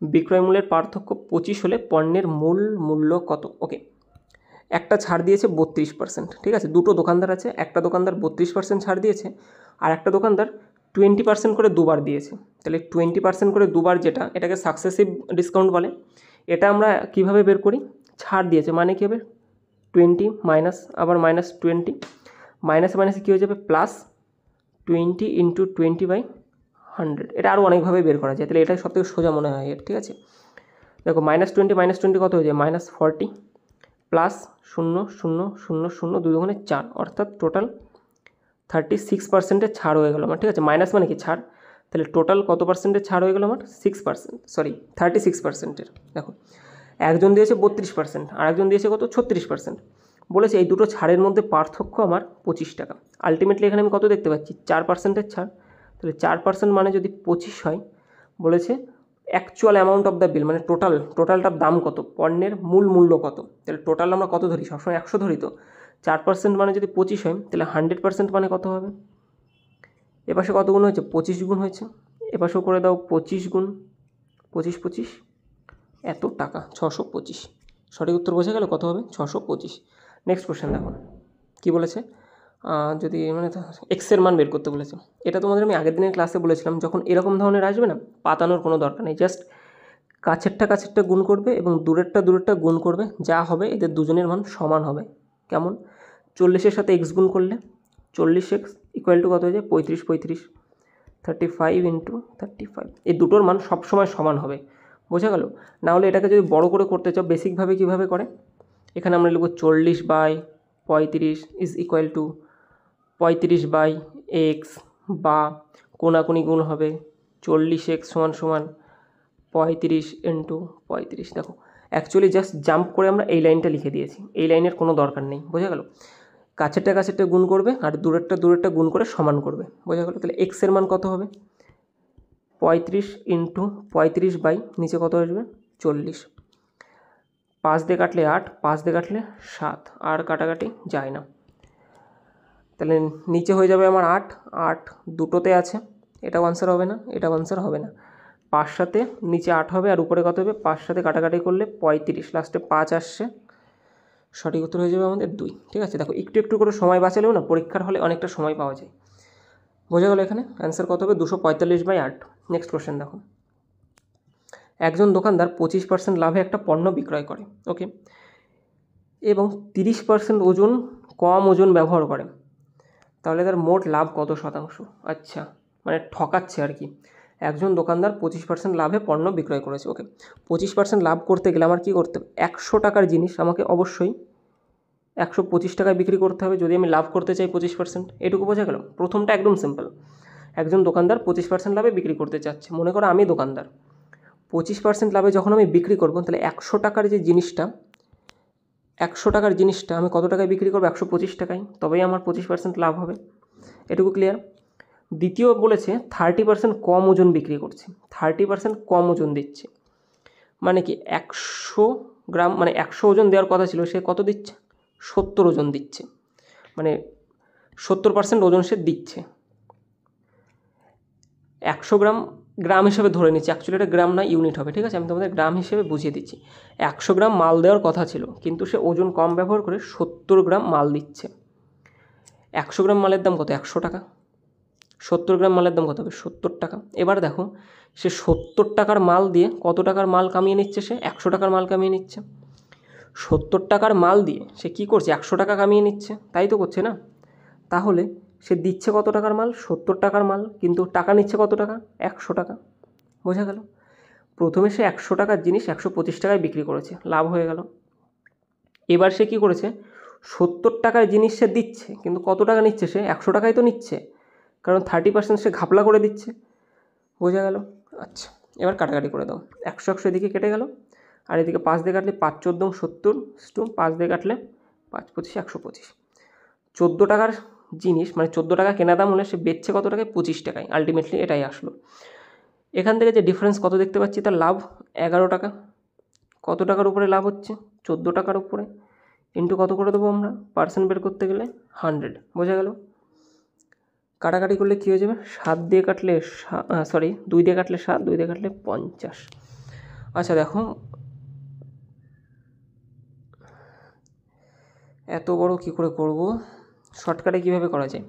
A: বিক্রয় মূল্যের পার্থক্য 25 হলে পণ্যের মূল মূল্য কত? ওকে, একটা ছাড় দিয়েছে 32%, ঠিক আছে, দুটো দোকানদার আছে, একটা দোকানদার 32% ছাড় দিয়েছে আর একটা দোকানদার 20% করে দুবার দিয়েছে। তাহলে 20% করে দুবার যেটা, এটাকে সাকসেসিভ ডিসকাউন্ট বলে। এটা আমরা কিভাবে বের করি? ছাড় দিয়েছে মানে কী হবে? 20 মাইনাস আবার -20, মাইনাসে মাইনাসে কী হয়ে যাবে? Plus 20 into 20/100। এটা আরও অনেকভাবে বের করা যায়, তাহলে এটাই সবথেকে সোজা মনে হয় এর, ঠিক আছে। দেখো -20 কত হয়ে যায়? -40 প্লাস 0 0 0 0 2 দুগুণে 4, অর্থাৎ টোটাল 36%-এর ছাড় হয়ে গেল আমার, ঠিক আছে। মাইনাস মানে কি? ছাড়। তাহলে টোটাল কত পার্সেন্টের ছাড় হয়ে গেল আমার? 6%, সরি 36%-এর। দেখো একজন দিয়েছে 32% আর একজন দিয়েছে কত? 36%। বলেছে এই দুটো ছাড়ের মধ্যে পার্থক্য আমার 25 টাকা। আলটিমেটলি এখানে আমি কত দেখতে পাচ্ছি? 4%-এর ছাড়। তাহলে 4% মানে যদি 25 হয়, বলেছে অ্যাকচুয়াল অ্যামাউন্ট অফ দ্য বিল মানে টোটালটার দাম কত? পণ্যের মূল মূল্য কত? তাহলে টোটাল আমরা কত ধরি? সবসময় 100 ধরি তো। 4% মানে যদি 25 হয়, তাহলে 100% মানে কত হবে? এপাশে কত গুণ হয়েছে? 25 গুণ হয়েছে। এপাশেও করে দাও 25 গুণ 25 এত টাকা, 625। সঠিক উত্তর বোঝা গেল কত হবে? 625। নেক্সট কোশ্চেন দেখো কী বলেছে? যদি মানে এক্সের মান বের করতে বলেছে, এটা তোমাদের আমি আগের দিনের ক্লাসে বলেছিলাম, যখন এরকম ধরনের আসবে না, পাতানোর কোনো দরকার নেই, জাস্ট কাছেরটা গুণ করবে এবং দূরেরটা গুণ করবে, যা হবে এদের দুজনের মান সমান হবে। কেমন? 40-এর সাথে এক্স গুণ করলে 40x ইকুয়াল টু কত হয়ে যায়? 35 35 ইন্টু 35, এই দুটোর মান সবসময় সমান হবে। বোঝা গেল? না হলে এটাকে যদি বড় করে করতে চাও, বেসিকভাবে কীভাবে করে, এখানে আমরা লিখব 40/35 ইজ ইকুয়াল টু 35/x, বা কোনাকুনি গুণ হবে 40x সমান সমান 35 ইন্টু 35। দেখো অ্যাকচুয়ালি জাস্ট জাম্প করে আমরা এই লাইনটা লিখে দিয়েছি, এই লাইনের কোনো দরকার নেই। বোঝা গেল? কাছেরটা গুণ করবে আর দূরেরটা গুণ করে সমান করবে। বোঝা গেল? তাহলে x এর মান কত হবে? 35 ইন্টু 35 বাই নিচে কত আসবে? 40। 5 দিয়ে কাটলে 8, 5 দিয়ে কাটলে 7, আর কাটাকাটি যায় না। তাহলে নিচে হয়ে যাবে আমার 8, 8 দুটোতে আছে, এটাও আনসার হবে না, এটাও আনসার হবে না। 5 সাথে নিচে 8 হবে আর উপরে কত হবে? 5 সাথে কাটাকাটি করলে 35, লাস্টে 5 আসছে, সঠিক উত্তর হয়ে যাবে আমাদের 2। ঠিক আছে? দেখো একটু করে সময় বাঁচালেও না পরীক্ষার হলে অনেকটা সময় পাওয়া যায়। বোঝা গেল? এখানে অ্যান্সার কত হবে? 245/8। নেক্সট কোশ্চেন দেখো, একজন দোকানদার 25% লাভে একটা পণ্য বিক্রয় করে, ওকে, এবং 30% কম ওজন ব্যবহার করে, তাহলে তার মোট লাভ কত শতাংশ? আচ্ছা, মানে ঠকাচ্ছে আর কি। একজন দোকানদার 25% লাভে পণ্য বিক্রয় করেছে, ওকে। 25% লাভ করতে গেলে আমার কী করতে হবে? 100 টাকার জিনিস আমাকে অবশ্যই 125 টাকায় বিক্রি করতে হবে যদি আমি লাভ করতে চাই 25%। এটুকু বোঝা গেল? প্রথমটা একদম সিম্পল। একজন দোকানদার 25% লাভে বিক্রি করতে চাচ্ছে, মনে করো আমি দোকানদার। 25% লাভে যখন আমি বিক্রি করবো, তাহলে 100 টাকার যে জিনিসটা, 100 টাকার জিনিসটা আমি কত টাকায় বিক্রি করবো? 125 টাকায়, তবেই আমার 25% লাভ হবে। এটুকু ক্লিয়ার? দ্বিতীয় বলেছে 30% কম ওজন বিক্রি করছে, 30% কম ওজন দিচ্ছে, মানে কি 100 গ্রাম, মানে 100 ওজন দেওয়ার কথা ছিল, সে কত দিচ্ছে? 70 ওজন দিচ্ছে, মানে 70% ওজন সে দিচ্ছে। 100 গ্রাম হিসেবে ধরে নিচ্ছি, অ্যাকচুয়ালি এটা গ্রাম না ইউনিট হবে, ঠিক আছে? আমি তোমাদের গ্রাম হিসেবে বুঝিয়ে দিচ্ছি। 100 গ্রাম মাল দেওয়ার কথা ছিল, কিন্তু সে ওজন কম ব্যবহার করে 70 গ্রাম মাল দিচ্ছে। 100 গ্রাম মালের দাম কত? 100 টাকা। 70 গ্রাম মালের দাম কত হবে? 70 টাকা। এবার দেখো সে 70 টাকার মাল দিয়ে কত টাকার মাল কামিয়ে নিচ্ছে? সে 100 টাকার মাল কামিয়ে নিচ্ছে। 70 টাকার মাল দিয়ে সে কী করছে? 100 টাকা কামিয়ে নিচ্ছে, তাই তো করছে না? তাহলে সে দিচ্ছে কত টাকার মাল? 70 টাকার মাল, কিন্তু টাকা নিচ্ছে কত টাকা? 100 টাকা। বোঝা গেল? প্রথমে সে 100 টাকার জিনিস 125 টাকায় বিক্রি করেছে, লাভ হয়ে গেল। এবার সে কী করেছে? 70 টাকার জিনিস সে দিচ্ছে, কিন্তু কত টাকা নিচ্ছে? সে 100 টাকাই তো নিচ্ছে, কারণ 30% সে ঘাপলা করে দিচ্ছে। বোঝা গেল? আচ্ছা, এবার কাটাকাটি করে দাও। 100 এদিকে কেটে গেল, আর এদিকে 5 দিয়ে কাটলে 5 14 70, 5 দিয়ে কাটলে 5 25 125। 14 টাকার জিনিস, মানে 14 টাকা কেনা দাম হলে সে বেচছে কত টাকায়? 25 টাকায়। আলটিমেটলি এটাই আসলো। এখান থেকে যে ডিফারেন্স কত দেখতে পাচ্ছি, তার লাভ 11 টাকা। কত টাকার উপরে লাভ হচ্ছে? 14 টাকার উপরে। ইন্টু কত করে দেবো আমরা? পার্সেন্ট বের করতে গেলে 100। বোঝা গেল? কাটাকাটি করলে কী হয়ে যাবে? 7 দিয়ে কাটলে 2 দিয়ে কাটলে 7, 2 দিয়ে কাটলে 50। আচ্ছা দেখো, এত বড় কী করে করব? শর্টকাটে কীভাবে করা যায়?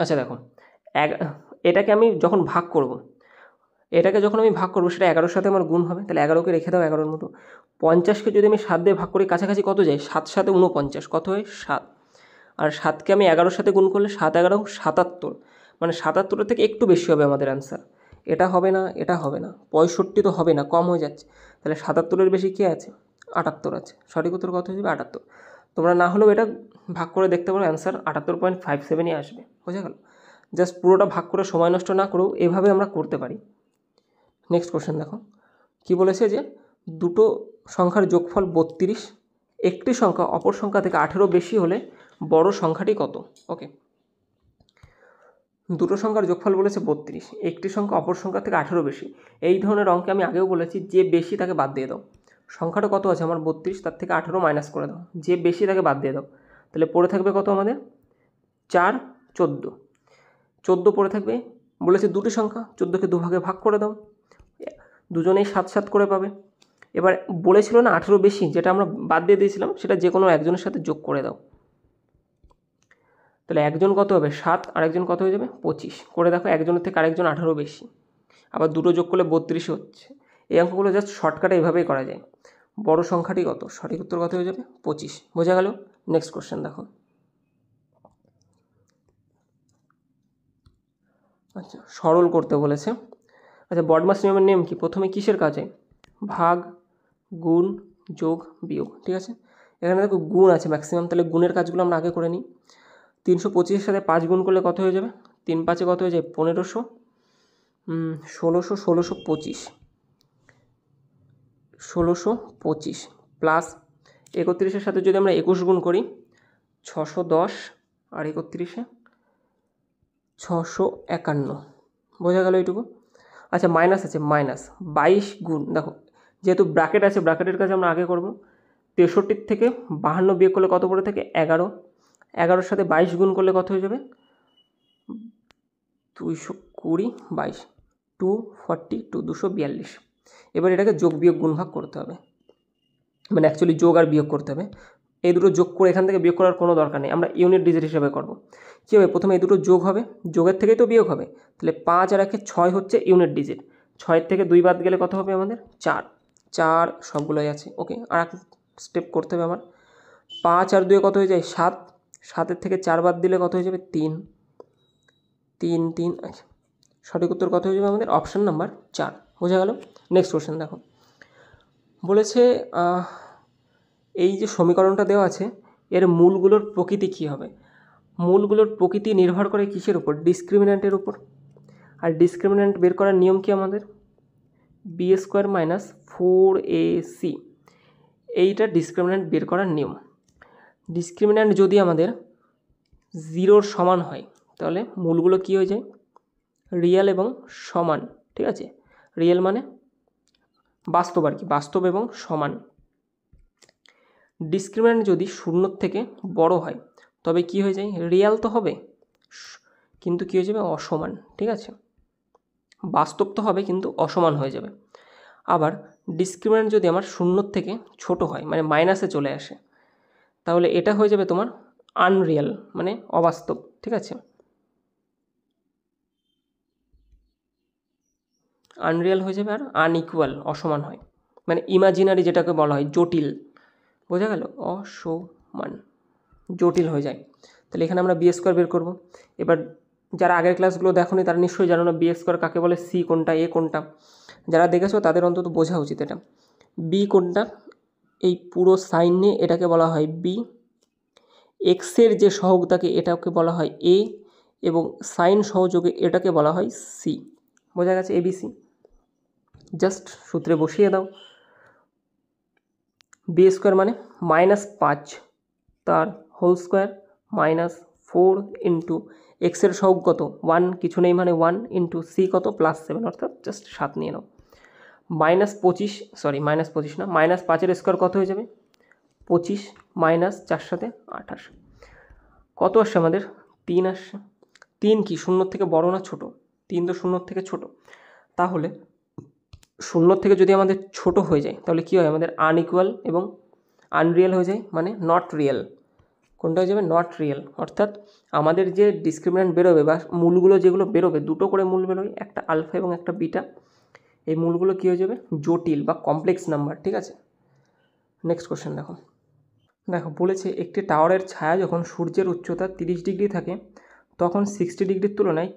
A: আচ্ছা দেখো, এটাকে আমি যখন ভাগ করব, সেটা 11-র সাথে আমার গুণ হবে, তাহলে 11কে রেখে দাও 11-র মতো। 50কে যদি আমি 7 দিয়ে ভাগ করি, কাছাকাছি কত যায়? 7 7 49, কত হয়? 7। আর 7কে আমি 11-র সাথে গুণ করলে 7 11 77, মানে 77-এর থেকে একটু বেশি হবে আমাদের অ্যান্সার। এটা হবে না, এটা হবে না, 65 তো হবে না, কম হয়ে যাচ্ছে। তাহলে 77-এর বেশি কী আছে? 78 আছে। সঠিক উত্তর কত হয়ে যাবে? 78। তোমরা না হলেও এটা ভাগ করে দেখতে পারো, অ্যান্সার 78.57ই আসবে। বোঝা গেল? জাস্ট পুরোটা ভাগ করে সময় নষ্ট না করেও এভাবে আমরা করতে পারি। নেক্সট কোশ্চেন দেখো, কি বলেছে যে দুটো সংখ্যার যোগফল 32, একটি সংখ্যা অপর সংখ্যা থেকে 18 বেশি হলে বড় সংখ্যাটি কত? ওকে, দুটো সংখ্যার যোগফল বলেছে 32, একটি সংখ্যা অপর সংখ্যা থেকে 18 বেশি। এই ধরনের অঙ্কে আমি আগেও বলেছি, যে বেশি তাকে বাদ দিয়ে দাও। সংখ্যাটা কত আছে আমার? 32, তার থেকে 18 মাইনাস করে দাও, যে বেশি তাকে বাদ দিয়ে দাও। তাহলে পড়ে থাকবে কত আমাদের? 4 14, 14 পড়ে থাকবে। বলেছে দুটি সংখ্যা, 14কে দুভাগে ভাগ করে দাও, দুজনেই 7 7 করে পাবে। এবার বলেছিল না 18 বেশি, যেটা আমরা বাদ দিয়ে দিয়েছিলাম, সেটা যে কোনো একজনের সাথে যোগ করে দাও। তাহলে একজন কত হবে 7, আর একজন কত হয়ে যাবে 25। করে দেখো একজনের থেকে আরেকজন 18 বেশি, আবার দুটো যোগ করলে 32 হচ্ছে। এই অঙ্কগুলো জাস্ট শর্টকাটে এভাবেই করা যায়। বড় সংখ্যাটি কত? সঠিক উত্তর কত হয়ে যাবে 25। বোঝা গেল? নেক্সট কোশ্চেন দেখো। আচ্ছা, সরল করতে বলেছে। আচ্ছা, বডমাস নিয়মের নিয়ম কি? প্রথমে কিসের কাজ হয়? ভাগ, গুণ, যোগ, বিয়োগ। ঠিক আছে, এখানে দেখো গুণ আছে ম্যাক্সিমাম, তাহলে গুণের কাজগুলো আমরা আগে করে নিই। 325-এর সাথে 5 গুণ করলে কত হয়ে যাবে? 3 5-এ কত হয়ে যায়? 1500, 1600, 1625, 1625 প্লাস 31-এর সাথে যদি আমরা 21 গুণ করি 610, আর 31-এ 651। বোঝা গেল এইটুকু? আচ্ছা, মাইনাস আছে, মাইনাস 22 গুণ, দেখো যেহেতু ব্র্যাকেট আছে ব্র্যাকেটের কাজ আমরা আগে করব। 63 থেকে 52 বিয়োগ করলে কত পড়ে থাকে? 11। 11-এর সাথে 22 গুণ করলে কত হয়ে যাবে? 220, 22, 242, 242। এবার এটাকে যোগ বিয়োগ গুণ ভাগ করতে হবে, মানে অ্যাকচুয়ালি যোগ আর বিয়োগ করতে হবে। এই দুটো যোগ করে এখান থেকে বিয়োগ করার কোনো দরকার নেই, আমরা ইউনিট ডিজিট হিসেবে করব। কী হবে? প্রথমে এই দুটো যোগ হবে, যোগের থেকেই তো বিয়োগ হবে। তাহলে 5 আর 1-এ 6 হচ্ছে ইউনিট ডিজিট। 6-এর থেকে 2 বাদ গেলে কত হবে আমাদের? 4। 4 সবগুলোই আছে। ওকে, আর এক স্টেপ করতে হবে আমার। 5 আর 2-এ কত হয়ে যায়? 7। 7-এর থেকে 4 বাদ দিলে কত হয়ে যাবে? 3। 3 3। আচ্ছা, সঠিক উত্তর কত হয়ে যাবে আমাদের? Option number 4। বোঝা গেল? নেক্সট কোশ্চেন দেখো। বলেছে এই যে সমীকরণটা দেওয়া আছে, এর মূলগুলোর প্রকৃতি কী হবে? মূলগুলোর প্রকৃতি নির্ভর করে কিসের উপর? ডিসক্রিমিন্যান্টের উপর। আর ডিসক্রিমিন্যান্ট বের করার নিয়ম কি আমাদের? বি স্কোয়ার মাইনাস 4ac, এইটা ডিসক্রিমিন্যান্ট বের করার নিয়ম। ডিসক্রিমিন্যান্ট যদি আমাদের 0-র সমান হয় তাহলে মূলগুলো কী হয়ে যায়? রিয়েল এবং সমান। ঠিক আছে, রিয়েল মানে বাস্তব আর কি, বাস্তব এবং সমান। ডিসক্রিমিন্যান্ট যদি 0-র থেকে বড় হয় তবে কি হয়ে যায়? রিয়েল তো হবে কিন্তু কী হয়ে যাবে? অসমান। ঠিক আছে, বাস্তব তো হবে কিন্তু অসমান হয়ে যাবে। আবার ডিসক্রিমিন্যান্ট যদি আমার 0-র থেকে ছোট হয়, মানে মাইনাসে চলে আসে, তাহলে এটা হয়ে যাবে তোমার আনরিয়েল, মানে অবাস্তব। ঠিক আছে, আনরিয়েল হয়ে যাবে, আর আনইকুয়াল, অসমান হয়, মানে ইমাজিনারি, যেটাকে বলা হয় জটিল। বোঝা গেল? অসমান, জটিল হয়ে যায়। তাহলে এখানে আমরা বি স্কোয়ার বের করব। এবার যারা আগের ক্লাসগুলো দেখোনি তারা নিশ্চয়ই জানো না বি স্কোয়ার কাকে বলে, সি কোনটা, এ কোনটা। যারা দেখেছো তাদের অন্তত বোঝা উচিত এটা। বি কোনটা? এই পুরো সাইন নিয়ে এটাকে বলা হয় বি, এক্সের যে সহগ থাকে এটাকে বলা হয় এ, এবং সাইন সহযোগে এটাকে বলা হয় সি। বোঝা গেছে? এবিসি। জাস্ট সূত্রে বসিয়ে দাও। বি স্কোয়ার মানে -5 তার হোল স্কোয়ার মাইনাস 4 ইন্টু এক্সের সহগ কত? 1, কিছু নেই মানে 1 ইন্টু সি কত? +7, অর্থাৎ জাস্ট 7 নিয়ে নাও। -25, সরি -25 না, -5-এর স্কোয়ার কত হয়ে যাবে? 25 মাইনাস 4 সাথে 28। কত আসছে আমাদের? 3 আসছে। 3 কি 0-র থেকে বড় না ছোট? 3 তো 0-র থেকে ছোট। তাহলে 0-র থেকে যদি আমাদের ছোট হয়ে যায় তাহলে কী হয়? আমাদের আনইকুয়াল এবং আনরিয়েল হয়ে যায়, মানে নট রিয়েল। কোনটা হয়ে যাবে? Not real. অর্থাৎ আমাদের যে ডিসক্রিমিন্যান্ট বেরোবে বা মূলগুলো যেগুলো বেরোবে, দুটো করে মূল বেরোবে, একটা আলফা এবং একটা বিটা। এই মূলগুলো কী হয়ে যাবে? জটিল বা কমপ্লেক্স নাম্বার। ঠিক আছে, নেক্সট কোশ্চেন দেখো। দেখো বলেছে একটি টাওয়ারের ছায়া যখন সূর্যের উচ্চতা 30 ডিগ্রি থাকে তখন 60 ডিগ্রির তুলনায়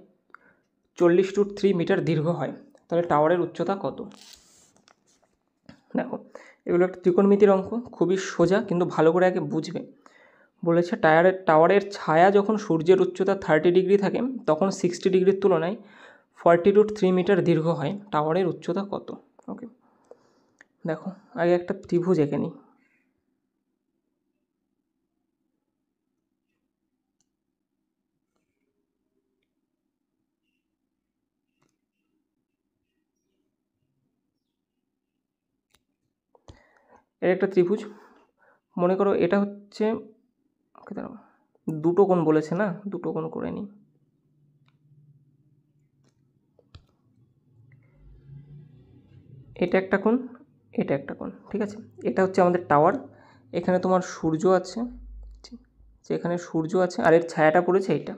A: 40 মিটার দীর্ঘ হয়। তাহলে টাওয়ারের উচ্চতা কত? দেখো এগুলো একটা ত্রিকোণমিতির অঙ্ক, খুবই সোজা, কিন্তু ভালো করে আগে বুঝবে। বলেছে টাওয়ারের ছায়া যখন সূর্যের উচ্চতা 30 ডিগ্রি থাকে তখন 60 ডিগ্রির তুলনায় 40 মিটার দীর্ঘ হয়। টাওয়ারের উচ্চতা কত? ওকে, দেখো আগে একটা ত্রিভুজ এঁকে নিই। এর একটা ত্রিভুজ মনে করো, এটা হচ্ছে, ওকে দাঁড়াও, দুটো কোণ বলেছে না, দুটো কোণ করে নিই। এটা একটা কোণ, এটা একটা কোণ, ঠিক আছে। এটা হচ্ছে আমাদের টাওয়ার, এখানে তোমার সূর্য আছে, এখানে সূর্য আছে, আর এর ছায়াটা পড়েছে এইটা,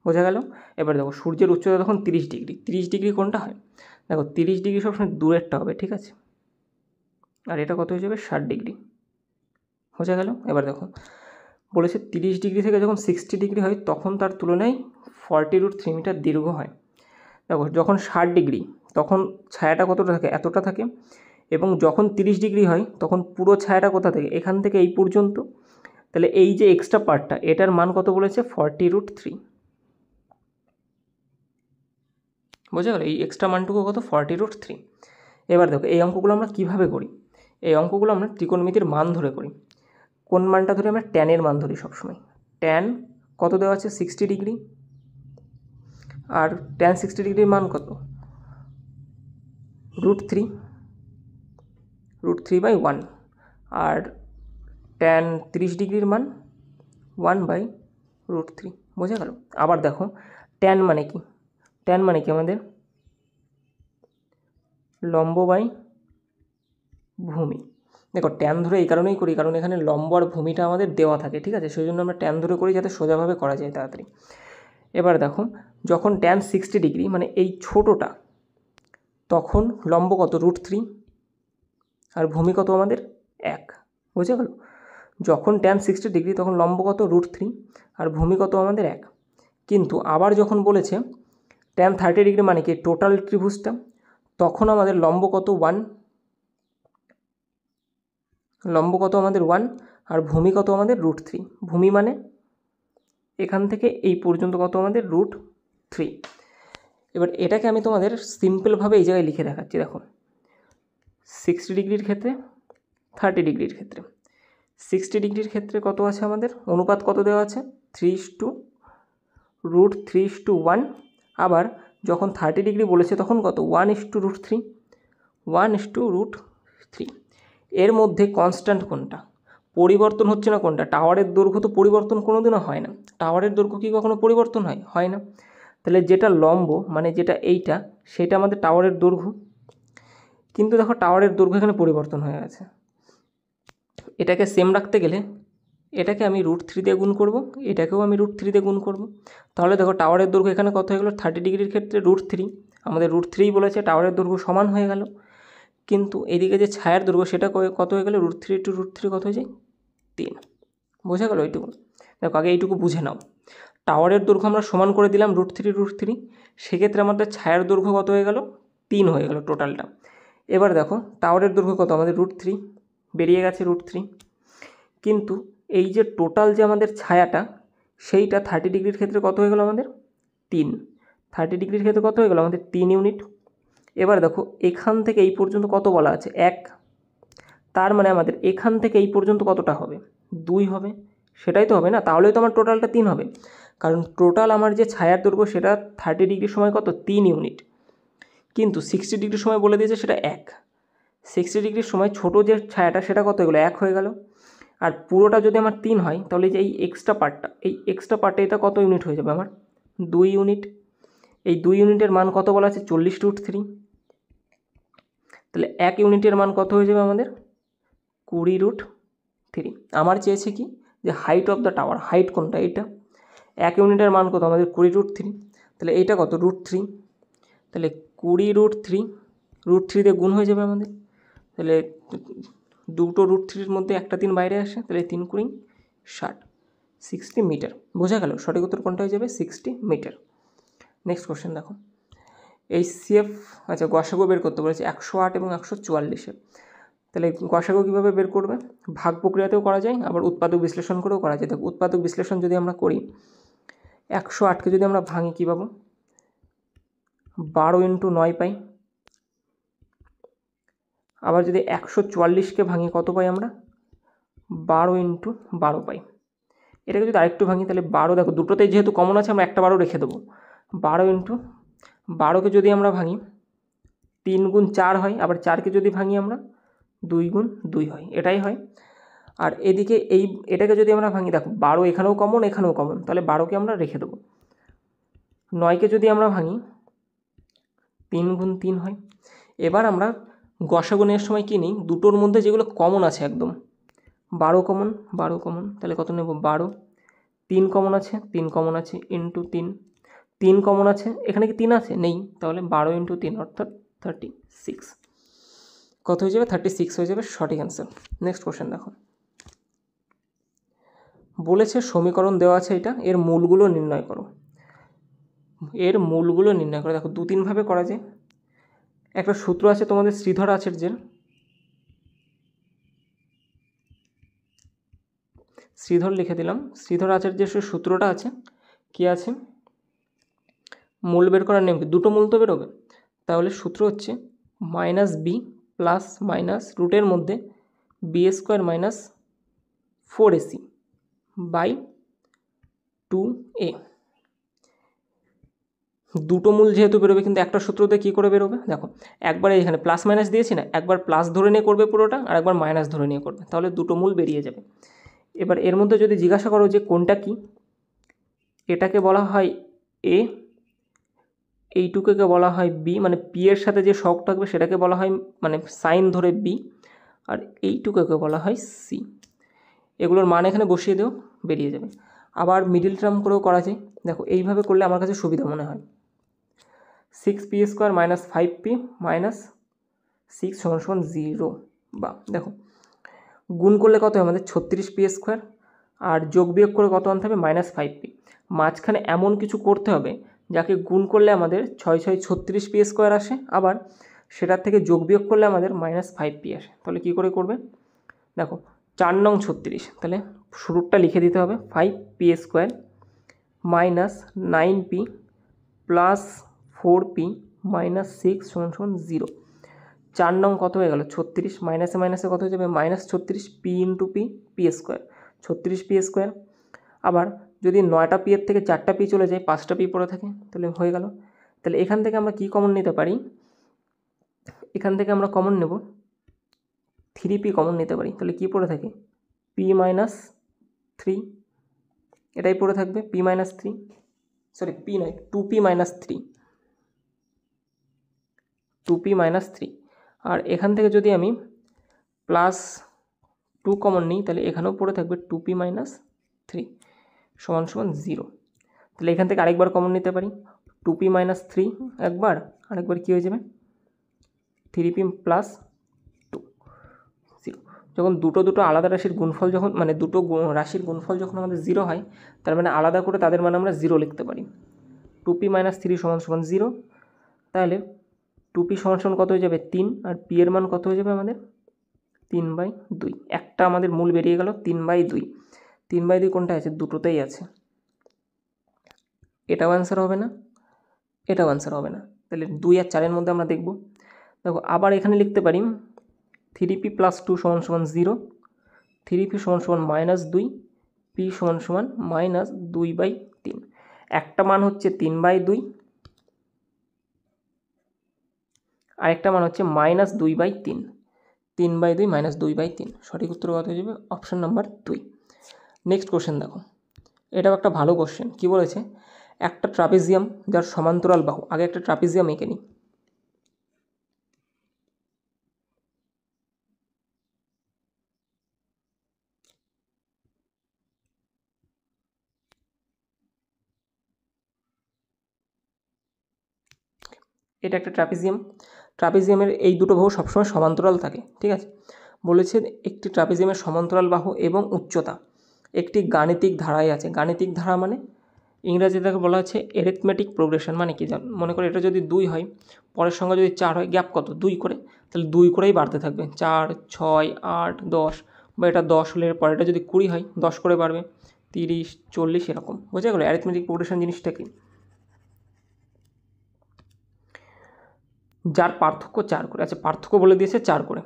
A: বোঝা গেল। এবার দেখো সূর্যের উচ্চতা তখন 30 ডিগ্রি, 30 ডিগ্রি কোনটা হয়, দেখো 30 ডিগ্রি সবসময় দূরেরটা হবে, ঠিক আছে, আর এটা কত হয়ে যাবে 60 ডিগ্রি, বোঝা গেল। এবার দেখো বলেছে 30 ডিগ্রি থেকে যখন 60 ডিগ্রি হয় তখন তার তুলনায় 40√3 মিটার দীর্ঘ হয়। দেখো যখন 60 ডিগ্রি তখন ছায়াটা কতটা থাকে, এতটা থাকে, এবং যখন 30 ডিগ্রি হয় তখন পুরো ছায়াটা কোথা থেকে, এখান থেকে এই পর্যন্ত। তাহলে এই যে এক্সট্রা পার্টটা, এটার মান কত বলেছে 40√3, বোঝা গেল, এই এক্সট্রা মানটুকু কত 40√3। এবার দেখো এই অঙ্কগুলো আমরা কিভাবে করি, এই অঙ্কগুলো আমরা ত্রিকোণমিতির মান ধরে করি। কোন মানটা ধরে, আমরা ট্যানের মান ধরি সবসময়। ট্যান কত দেওয়া আছে 60 ডিগ্রি, আর ট্যান 60 ডিগ্রির মান কত √3, √3/1, আর ট্যান 30 ডিগ্রির মান 1/√3, বোঝা গেল। আবার দেখো ট্যান মানে কি, ট্যান মানে কি আমাদের লম্ব বাই ভূমি। দেখো ট্যান ধরে এই কারণেই করি কারণ এখানে লম্ব আর ভূমিটা আমাদের দেওয়া থাকে, ঠিক আছে, সেই জন্য আমরা ট্যান ধরে করি যাতে সোজাভাবে করা যায় তাড়াতাড়ি। এবার দেখো যখন ট্যান 60 ডিগ্রি মানে এই ছোটোটা, তখন লম্ব কত √3, আর ভূমি কত আমাদের 1, বুঝে গেল। যখন ট্যান 60 ডিগ্রি তখন লম্ব কত √3, আর ভূমি কত আমাদের 1। কিন্তু আবার যখন বলেছে ট্যান 30 ডিগ্রি মানে কি টোটাল ত্রিভুজটা, তখন আমাদের লম্ব কত 1, লম্ব কত আমাদের 1, আর ভূমি কত আমাদের √3। ভূমি মানে এখান থেকে এই পর্যন্ত কত আমাদের √3। এবার এটাকে আমি তোমাদের সিম্পলভাবে এই জায়গায় লিখে দেখাচ্ছি। দেখো 60 ডিগ্রির ক্ষেত্রে 30 ডিগ্রির ক্ষেত্রে, 60 ডিগ্রির ক্ষেত্রে কত আছে আমাদের, অনুপাত কত দেওয়া আছে 3:√3:1, আবার যখন 30 ডিগ্রি বলেছে তখন কত 1:√3, 1:√3। এর মধ্যে কনস্ট্যান্ট কোনটা, পরিবর্তন হচ্ছে না কোনটা, টাওয়ারের দৈর্ঘ্য তো পরিবর্তন কোনোদিনও হয় না, টাওয়ারের দৈর্ঘ্য কি কখনো পরিবর্তন হয় না। তাহলে যেটা লম্ব মানে যেটা এইটা, সেটা আমাদের টাওয়ারের দৈর্ঘ্য। কিন্তু দেখো টাওয়ারের দৈর্ঘ্য এখানে পরিবর্তন হয়ে গেছে, এটাকে সেম রাখতে গেলে এটাকে আমি √3 দিয়ে গুণ করব, এটাকেও আমি √3 দিয়ে গুণ করব। তাহলে দেখো টাওয়ারের দৈর্ঘ্য এখানে কত হয়ে গেল 30 ডিগ্রির ক্ষেত্রে √3, আমাদের √3 বলেছে, টাওয়ারের দৈর্ঘ্য সমান হয়ে গেল। কিন্তু এদিকে যে ছায়ার দৈর্ঘ্য সেটা কত হয়ে গেল √3 * √3 কত হয়ে যায় 3, বোঝা গেল এইটুকু। দেখো আগে এইটুকু বুঝে নাও, টাওয়ারের দৈর্ঘ্য আমরা সমান করে দিলাম √3, সেক্ষেত্রে আমাদের ছায়ার দৈর্ঘ্য কত হয়ে গেল 3 হয়ে গেল টোটালটা। এবার দেখো টাওয়ারের দৈর্ঘ্য কত আমাদের √3, বেরিয়ে গেছে √3, কিন্তু এই যে টোটাল যে আমাদের ছায়াটা সেইটা 30 ডিগ্রির ক্ষেত্রে কত হয়ে গেল আমাদের 3, 30 ডিগ্রির ক্ষেত্রে কত হয়ে গেল আমাদের 3 ইউনিট। এবার দেখো এখান থেকে এই পর্যন্ত কত বলা আছে 1, তার মানে আমাদের এখান থেকে এই পর্যন্ত কতটা হবে 2 হবে, সেটাই তো হবে না, তাহলেই তো আমার টোটালটা 3 হবে, কারণ টোটাল আমার যে ছায়ার দৈর্ঘ্য সেটা 30 ডিগ্রির সময় কত 3 ইউনিট, কিন্তু 60 ডিগ্রির সময় বলে দিয়েছে সেটা 1, 60 ডিগ্রির সময় ছোটো যে ছায়াটা সেটা কত হয়ে গেলো 1 হয়ে গেল, আর পুরোটা যদি আমার 3 হয় তাহলে যে এই এক্সট্রা পার্টটা এটা কত ইউনিট হয়ে যাবে আমার 2 ইউনিট। এই 2 ইউনিটের মান কত বলা আছে 40√3, তাহলে 1 ইউনিটের মান কত হয়ে যাবে আমাদের 20√3। আমার চেয়েছে কি যে height of the tower, height কোনটা এটা, 1 ইউনিটের মান কত আমাদের 20√3, তাহলে এইটা কত √3, তাহলে 20√3, √3 দিয়ে গুণ হয়ে যাবে আমাদের, তাহলে দুটো √3-এর মধ্যে একটা 3 বাইরে আসে, তাহলে 3 × 60, 60 মিটার, বোঝা গেল। সঠিক উত্তর কোনটা হয়ে যাবে 60 মিটার। নেক্সট কোশ্চেন দেখো, এই সিএফ আচ্ছা গসাগু বের করতে বলেছে 108 এবং 144-এর, তাহলে গসাগু কীভাবে বের করবে, ভাগ প্রক্রিয়াতেও করা যায় আবার উৎপাদক বিশ্লেষণ করেও করা যায়। দেখো উৎপাদক বিশ্লেষণ যদি আমরা করি 108কে যদি আমরা ভাঙি কী পাবো 12 × 9 পাই, আবার যদি 144কে ভাঙি কত পাই আমরা 12 × 12 পাই। এটাকে যদি আরেকটু ভাঙি তাহলে 12, দেখো দুটোতেই যেহেতু কমন আছে আমরা একটা 12 রেখে দেবো, 12 × 12কে যদি আমরা ভাঙি 3 × 4 হয়, আবার 4কে যদি ভাঙি আমরা 2 × 2 হয়, এটাই হয়। আর এদিকে এটাকে যদি আমরা ভাঙি, দেখো 12 এখানেও কমন এখানেও কমন, তাহলে 12কে আমরা রেখে দেবো। 9কে যদি আমরা ভাঙি 3 × 3 হয়। এবার আমরা গসাগু নেওয়ার সময় কী নিই, দুটোর মধ্যে যেগুলো কমন আছে একদম, 12 কমন, 12 কমন, তাহলে কত নেব 12, 3 কমন আছে, 3 কমন আছে, ইন্টু 3, 3 কমন আছে, এখানে কি 3 আছে, নেই, তাহলে 12 ইন্টু 3 অর্থাৎ 36, কত হয়ে যাবে 36 হয়ে যাবে সঠিক অ্যান্সার। নেক্সট কোশ্চেন দেখো, বলেছে সমীকরণ দেওয়া আছে এটা, এর মূলগুলো নির্ণয় করো। এর মূলগুলো নির্ণয় করো, দেখো 2-3 ভাবে করা যায়। একটা সূত্র আছে তোমাদের শ্রীধর আচার্যের, শ্রীধর লিখে দিলাম, শ্রীধর আচার্যের সূত্রটা আছে, কি আছে, মূল বের করার নিয়ম কি, দুটো মূল তো বেরোবে, তাহলে সূত্র হচ্ছে -b প্লাস মাইনাস রুটের মধ্যে b² minus 4ac by 2a। দুটো মূল যেহেতু বেরোবে, কিন্তু একটা সূত্রতে কী করে বেরোবে, দেখো একবার এখানে প্লাস মাইনাস দিয়েছি না, একবার প্লাস ধরে নিয়ে করবে পুরোটা, আর একবার মাইনাস ধরে নিয়ে করবে, তাহলে দুটো মূল বেরিয়ে যাবে। এবার এর মধ্যে যদি জিজ্ঞাসা করো যে কোনটা কি, এটাকে বলা হয় এ, এইটুকুকে বলা হয় বি, মানে পি এর সাথে যে শক থাকবে সেটাকে বলা হয় মানে সাইন ধরে বি, আর এইটুকুকে বলা হয় সি। এগুলোর মান এখানে বসিয়ে দিও, বেরিয়ে যাবে। আবার মিডিল টার্ম করেও করা যায়, দেখো এইভাবে করলে আমার কাছে সুবিধা মনে হয়। 6p² মাইনাস 5p মাইনাস 6 = 0, বা দেখো গুণ করলে কত হয় আমাদের 36p², আর যোগ বিয়োগ করে কত আনতে হবে -5p। মাঝখানে এমন কিছু করতে হবে যাকে গুণ করলে আমাদের 6 6 36p² আসে, আবার সেটার থেকে যোগ বিয়োগ করলে আমাদের -5p আসে। তাহলে কী করে করবে, দেখো 4 নং 36, তাহলে শুরুটা লিখে দিতে হবে 5p² minus 9p plus 4p minus 6 = 0। 4 নং কত হয়ে গেল 36, মাইনাসে মাইনাসে কত হয়ে যাবে -36, p ইন্টু p² 36p²। আবার যদি 9টা পি এর থেকে 4টা পি চলে যায়, 5টা পি পড়ে থাকে, তাহলে হয়ে গেল। তাহলে এখান থেকে আমরা কি কমন নিতে পারি, এখান থেকে আমরা কমন নেব 3p কমন নিতে পারি, তাহলে কি পড়ে থাকে p-3, এটাই পড়ে থাকবে p-3, সরি p নয় 2p-3, 2p-3। আর এখান থেকে যদি আমি +2 কমন নিই, তাহলে এখানেও পড়ে থাকবে 2p-3 = 0। তাহলে এখান থেকে আরেকবার কমন নিতে পারি 2p-3 একবার, আরেকবার কী হয়ে যাবে 3p + 2, 0। যখন দুটো আলাদা রাশির গুণফল যখন মানে দুটো রাশির গুণফল যখন আমাদের 0 হয়, তার মানে আলাদা করে তাদের মানে আমরা 0 লিখতে পারি। 2p-3 = 0, তাহলে 2p = কত হয়ে যাবে 3, আর p এর মান কত হয়ে যাবে আমাদের 3/2। একটা আমাদের মূল বেরিয়ে গেল 3/2। 3/2 কোনটা আছে, দুটোতেই আছে, এটাও অ্যান্সার হবে না, এটাও অ্যান্সার হবে না, তাহলে 2 আর 4-এর মধ্যে আমরা দেখব। দেখো আবার এখানে লিখতে পারি 3p + 2 = 0, 3p = -2, p = -2/3। একটা মান হচ্ছে 3/2, আরেকটা মান হচ্ছে -2/3, 3/2 -2/3। সঠিক উত্তর কত হয়ে যাবে, অপশান নাম্বার 2। নেক্সট কোশ্চেন দেখো, এটাও একটা ভালো কোশ্চেন। কি বলেছে, একটা ট্রাপিজিয়াম যার সমান্তরাল বাহু, আগে একটা ট্রাপিজিয়াম এঁকে নিই। এটা একটা ট্রাপিজিয়াম, ট্রাপিজিয়ামের এই দুটো বাহু সবসময় সমান্তরাল থাকে, ঠিক আছে। বলেছে একটি ট্রাপিজিয়ামের সমান্তরাল বাহু এবং উচ্চতা একটি গাণিতিক ধারায় আছে। গাণিতিক ধারা মানে ইংরাজিতে বলা হচ্ছে অ্যারিথমেটিক প্রোগ্রেশন। মানে কি, মনে করো এটা যদি 2 হয়, পরের সংখ্যা যদি 4 হয়, গ্যাপ কত 2 করে, তাহলে 2 করেই বাড়তে থাকবে, 4, 6, 8, 10, বা এটা 10 হলে পরেরটা যদি 20 হয় 10 করে বাড়বে, 30, 40 এরকম। বোঝা গেলো অ্যারিথমেটিক প্রোগ্রেশন জিনিসটা কি। যার পার্থক্য 4 করে, আচ্ছা পার্থক্য বলে দিয়েছে 4 করে।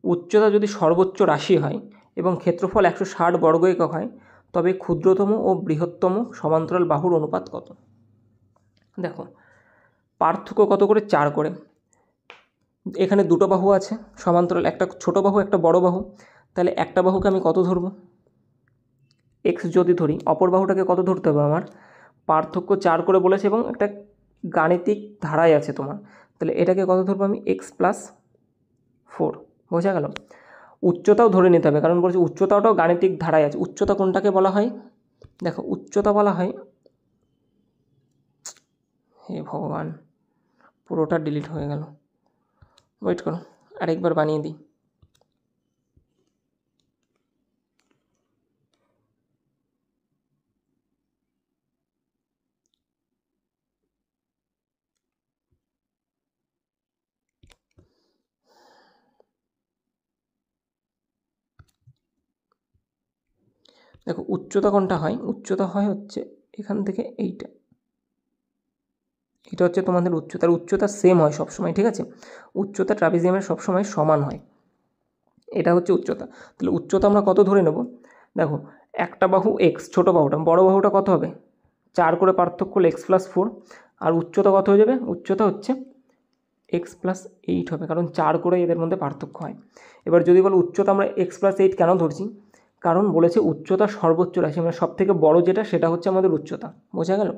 A: উচ্চতা যদি সর্বোচ্চ রাশি হয় এবং ক্ষেত্রফল 160 বর্গ একক হয়, তবে ক্ষুদ্রতম ও বৃহত্তম সমান্তরাল বাহুর অনুপাত কত। দেখো পার্থক্য কত করে, 4 করে। এখানে দুটো বাহু আছে সমান্তরাল, একটা ছোট বাহু একটা বড় বাহু, তাহলে একটা বাহুকে আমি কত ধরব, x যদি ধরি, অপর বাহুটাকে কত ধরতে হবে আমার, পার্থক্য 4 করে বলেছে এবং একটা গাণিতিক ধারায় আছে তোমার, তাহলে এটাকে কত ধরবো আমি, x + 4, বোঝা গেল। উচ্চতাও ধরে নিতে হবে, কারণ বলছে উচ্চতাটাও গাণিতিক ধারায় আছে। উচ্চতা কোনটাকে বলা হয়? দেখো উচ্চতা বলা হয়, হে ভগবান পুরোটা ডিলিট হয়ে গেল, ওয়েট করো আরেকবার বানিয়ে দিই। দেখো উচ্চতা কোনটা হয়? উচ্চতা হয় হচ্ছে এখান থেকে এইটা, এটা হচ্ছে তোমাদের উচ্চতার উচ্চতা সেম হয় সবসময়, ঠিক আছে? উচ্চতা ট্রাপিজিয়ামের সবসময় সমান হয়, এটা হচ্ছে উচ্চতা। তাহলে উচ্চতা আমরা কত ধরে নেব? দেখো একটা বাহু এক্স, ছোটো বাহুটা, বড় বাহুটা কত হবে? 4 করে পার্থক্য করলে এক্স প্লাস 4, আর উচ্চতা কত হয়ে যাবে? উচ্চতা হচ্ছে এক্স প্লাস 8 হবে, কারণ 4 করে এদের মধ্যে পার্থক্য হয়। এবার যদি বলো উচ্চতা আমরা এক্স প্লাস 8 কেন ধরছি? কারণ বলেছে উচ্চতা সর্বোচ্চ রাশি, মানে সব থেকে বড় যেটা সেটা হচ্ছে আমাদের উচ্চতা, বোঝা গেল?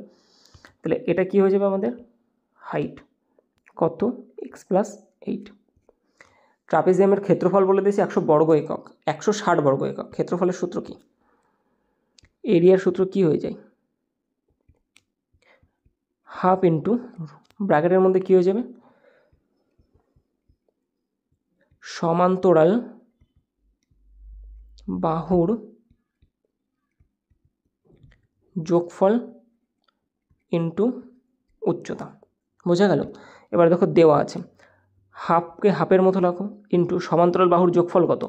A: তাহলে এটা কি হয়ে যাবে আমাদের? হাইট কত? X plus 8। ট্রাপিজিয়ামের ক্ষেত্রফল বলে দিয়েছি 100 বর্গ একক, 160 বর্গ একক। ক্ষেত্রফলের সূত্র কি? এরিয়ার সূত্র কি হয়ে যায়? হাফ ইন্টু ব্র্যাকেটের মধ্যে কি হয়ে যাবে? সমান্তরাল বাহুর যোগফল ইন্টু উচ্চতা, বোঝা গেল? এবার দেখো দেওয়া আছে, হাফকে হাফের মতো রাখো, ইন্টু সমান্তরাল বাহুর যোগফল কত?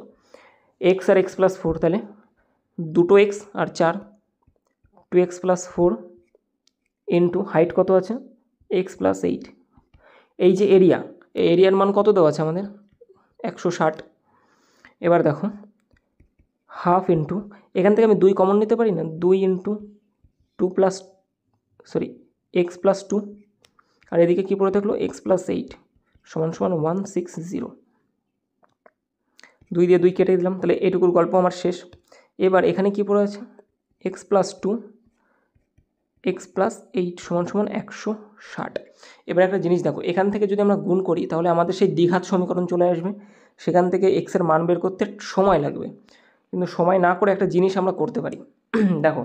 A: এক্স আর এক্স প্লাস 4, তাহলে দুটো এক্স আর 4, 2x প্লাস 4 ইন্টু হাইট কত আছে? X plus 8। এই যে এরিয়া, এই এরিয়ার মান কত দেওয়া আছে আমাদের? 160। এবার দেখো হাফ ইন্টু, এখান থেকে আমি 2 কমন নিতে পারি না? 2 ইন্টু 2 প্লাস এক্স প্লাস 2, আর এদিকে কী পড়ে থাকলো? এক্স প্লাস 8 সমান সমান 160। 2 দিয়ে 2 কেটে দিলাম, তাহলে এটুকুর গল্প আমার শেষ। এবার এখানে কী পড়ে আছে? এক্স প্লাস 2 এক্স প্লাস 8 সমান সমান 160। এবার একটা জিনিস দেখো, এখান থেকে যদি আমরা গুণ করি তাহলে আমাদের সেই দ্বিঘাত সমীকরণ চলে আসবে, সেখান থেকে এক্সের মান বের করতে সময় লাগবে। কিন্তু সময় না করে একটা জিনিস আমরা করতে পারি। দেখো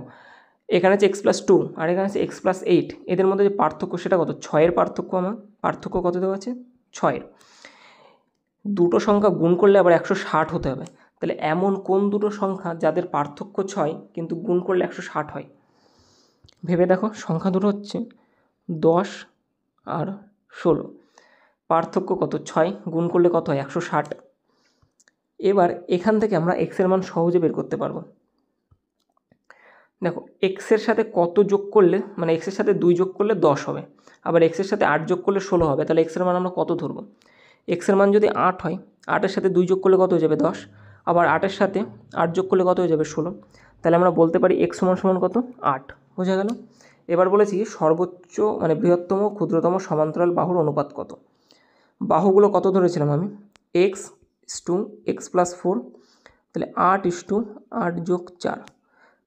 A: এখানে হচ্ছে এক্স প্লাস 2 আর এখানে আছে এক্স প্লাস 8, এদের মধ্যে যে পার্থক্য সেটা কত? 6-এর পার্থক্য। আমার পার্থক্য কত দেওয়া আছে? 6-এর। দুটো সংখ্যা গুণ করলে আবার 160 হতে হবে, তাহলে এমন কোন দুটো সংখ্যা যাদের পার্থক্য 6 কিন্তু গুণ করলে 160 হয়? ভেবে দেখো, সংখ্যা দুটো হচ্ছে 10 আর 16, পার্থক্য কত? 6, গুণ করলে কত হয়? 160। এবার এখান থেকে আমরা এক্সের মান সহজে বের করতে পারবো। দেখো এক্সের সাথে কত যোগ করলে, মানে এক্সের সাথে 2 যোগ করলে 10 হবে, আবার এক্সের সাথে 8 যোগ করলে 16 হবে, তাহলে এক্সের মান আমরা কত ধরবো? এক্সের মান যদি 8 হয়, 8-এর সাথে 2 যোগ করলে কত হয়ে যাবে? 10, আবার 8-এর সাথে 8 যোগ করলে কত হয়ে যাবে? 16। তাহলে আমরা বলতে পারি এক্স সমান সমান কত? 8, বোঝা গেল? এবার বলেছি সর্বোচ্চ মানে বৃহত্তম ক্ষুদ্রতম সমান্তরাল বাহুর অনুপাত কত। বাহুগুলো কত ধরেছিলাম আমি? X is to x plus 4, তাহলে 8 ইস টু 8 যোগ 4,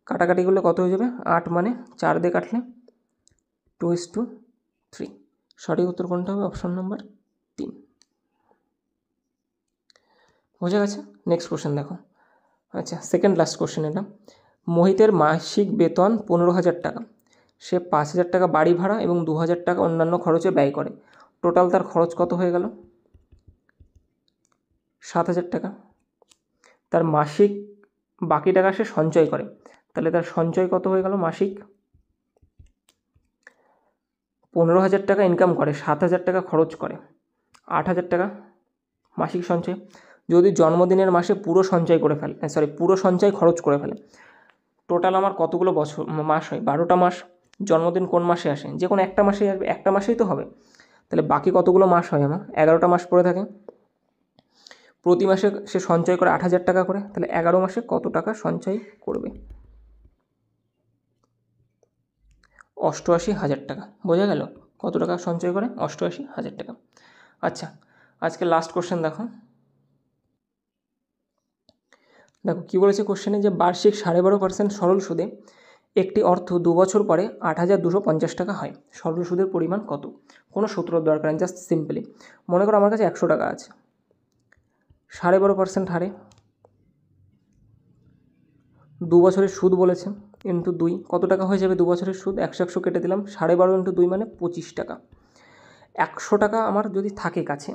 A: কাটাকাটি করলে কত হয়ে যাবে? 8 মানে 4 দিয়ে কাটলে 2 ইস টু 3। সঠিক উত্তর কোনটা হবে? অপশন নাম্বার 3, বোঝা গেছে? নেক্সট কোশ্চেন দেখো। আচ্ছা, সেকেন্ড লাস্ট কোশ্চেন এটা। মোহিতের মাসিক বেতন 15,000 টাকা, সে 5,000 টাকা বাড়ি ভাড়া এবং 2,000 টাকা অন্যান্য খরচে ব্যয় করে, টোটাল তার খরচ কত হয়ে গেল? 7,000 টাকা। তার মাসিক বাকি টাকা সে সঞ্চয় করে, তাহলে তার সঞ্চয় কত হয়ে গেল মাসিক? 15,000 টাকা ইনকাম করে, 7,000 টাকা খরচ করে, 8,000 টাকা মাসিক সঞ্চয়। যদি জন্মদিনের মাসে পুরো সঞ্চয় করে ফেলে, পুরো সঞ্চয় খরচ করে ফেলে, টোটাল আমার কতগুলো বছর মাস হয়? 12টা মাস। জন্মদিন কোন মাসে আসে? যে কোনো একটা মাসেই আসবে, একটা মাসেই তো হবে। তাহলে বাকি কতগুলো মাস হয়? আমার 11টা মাস পড়ে থাকে। প্রতি মাসে সে সঞ্চয় করে 8,000 টাকা করে, তাহলে 11 মাসে কত টাকা সঞ্চয় করবে? 88,000 টাকা, বোঝা গেল? কত টাকা সঞ্চয় করে? 88,000 টাকা। আচ্ছা, আজকে লাস্ট কোশ্চেন দেখো। দেখো কী বলেছে কোশ্চেনে, যে বার্ষিক 12.5% সরল সুদে একটি অর্থ 2 বছর পরে 8,250 টাকা হয়, সরল সুদের পরিমাণ কত? কোনো সূত্র দরকার নেই, জাস্ট সিম্পলি মনে করো আমার কাছে 100 টাকা আছে, 12.5% হারে 2 বছরের সুদ বলেছে, ইন্টু 2 কত টাকা হয়ে যাবে? 2 বছরের সুদ 100 কেটে দিলাম, 12.5 ইন্টু 2 মানে 25 টাকা। 100 টাকা আমার যদি থাকে কাছে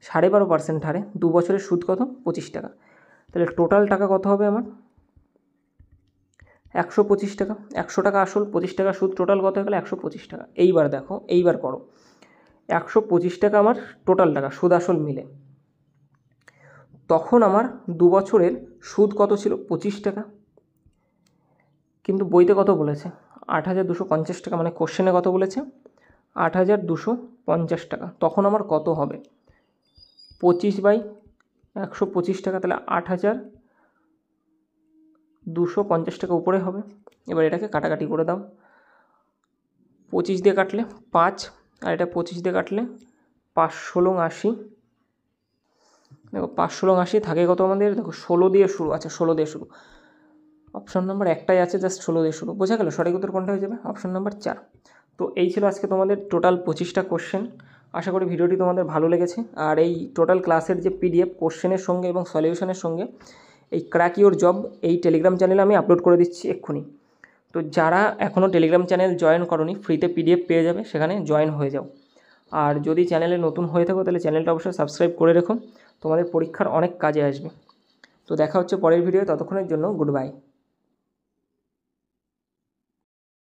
A: 12.5% হারে 2 বছরের সুদ কত? 25 টাকা। তাহলে টোটাল টাকা কত হবে আমার? 125 টাকা। 100 টাকা আসল, 25 টাকা সুদ, টোটাল কত হয়ে গেল? 125 টাকা। এইবার দেখো, এইবার করো, 125 টাকা আমার টোটাল টাকা, সুদ আসল মিলে। তখন আমার 2 বছরের সুদ কত ছিল? 25 টাকা। কিন্তু বইতে কত বলেছে? 8,250 টাকা, মানে কোশ্চেনে কত বলেছে? 8,250 টাকা। তখন আমার কত হবে? 25/125 টাকা, তাহলে 8,250 টাকা উপরে হবে। এবার এটাকে কাটাকাটি করে দাও, 25 দিয়ে কাটলে 5, আর এটা 25 দিয়ে কাটলে 5 × 80। দেখো 5 × 80 থাকে কত আমাদের? দেখো 16 দিয়ে শুরু, আচ্ছা 16 দিয়ে শুরু। অপশন নাম্বার একটাই আছে, জাস্ট 16 দিয়ে শুরু। বোঝা গেল? সঠিক উত্তর কোনটা হয়ে যাবে? Option number 4। তো এই ছিল আজকে তোমাদের টোটাল 25টা কোশ্চেন। আশা করি ভিডিওটি তোমাদের ভালো লেগেছে। আর এই টোটাল ক্লাসের যে পিডিএফ কোশ্চেনের সঙ্গে এবং সলিউশনের সঙ্গে এই ক্র্যাক ইওর জব এই টেলিগ্রাম চ্যানেলে আমি আপলোড করে দিচ্ছি এক্ষুনি। তো যারা এখনও টেলিগ্রাম চ্যানেল জয়েন করনি, ফ্রিতে পিডিএফ পেয়ে যাবে, সেখানে জয়েন হয়ে যাও। আর যদি চ্যানেলে নতুন হয়ে থাকো তাহলে চ্যানেলটা অবশ্যই সাবস্ক্রাইব করে রেখো, তোমাদের পরীক্ষার অনেক কাজে আসবে। তো দেখা হচ্ছে পরের ভিডিও, ততক্ষণের জন্য গুড বাই।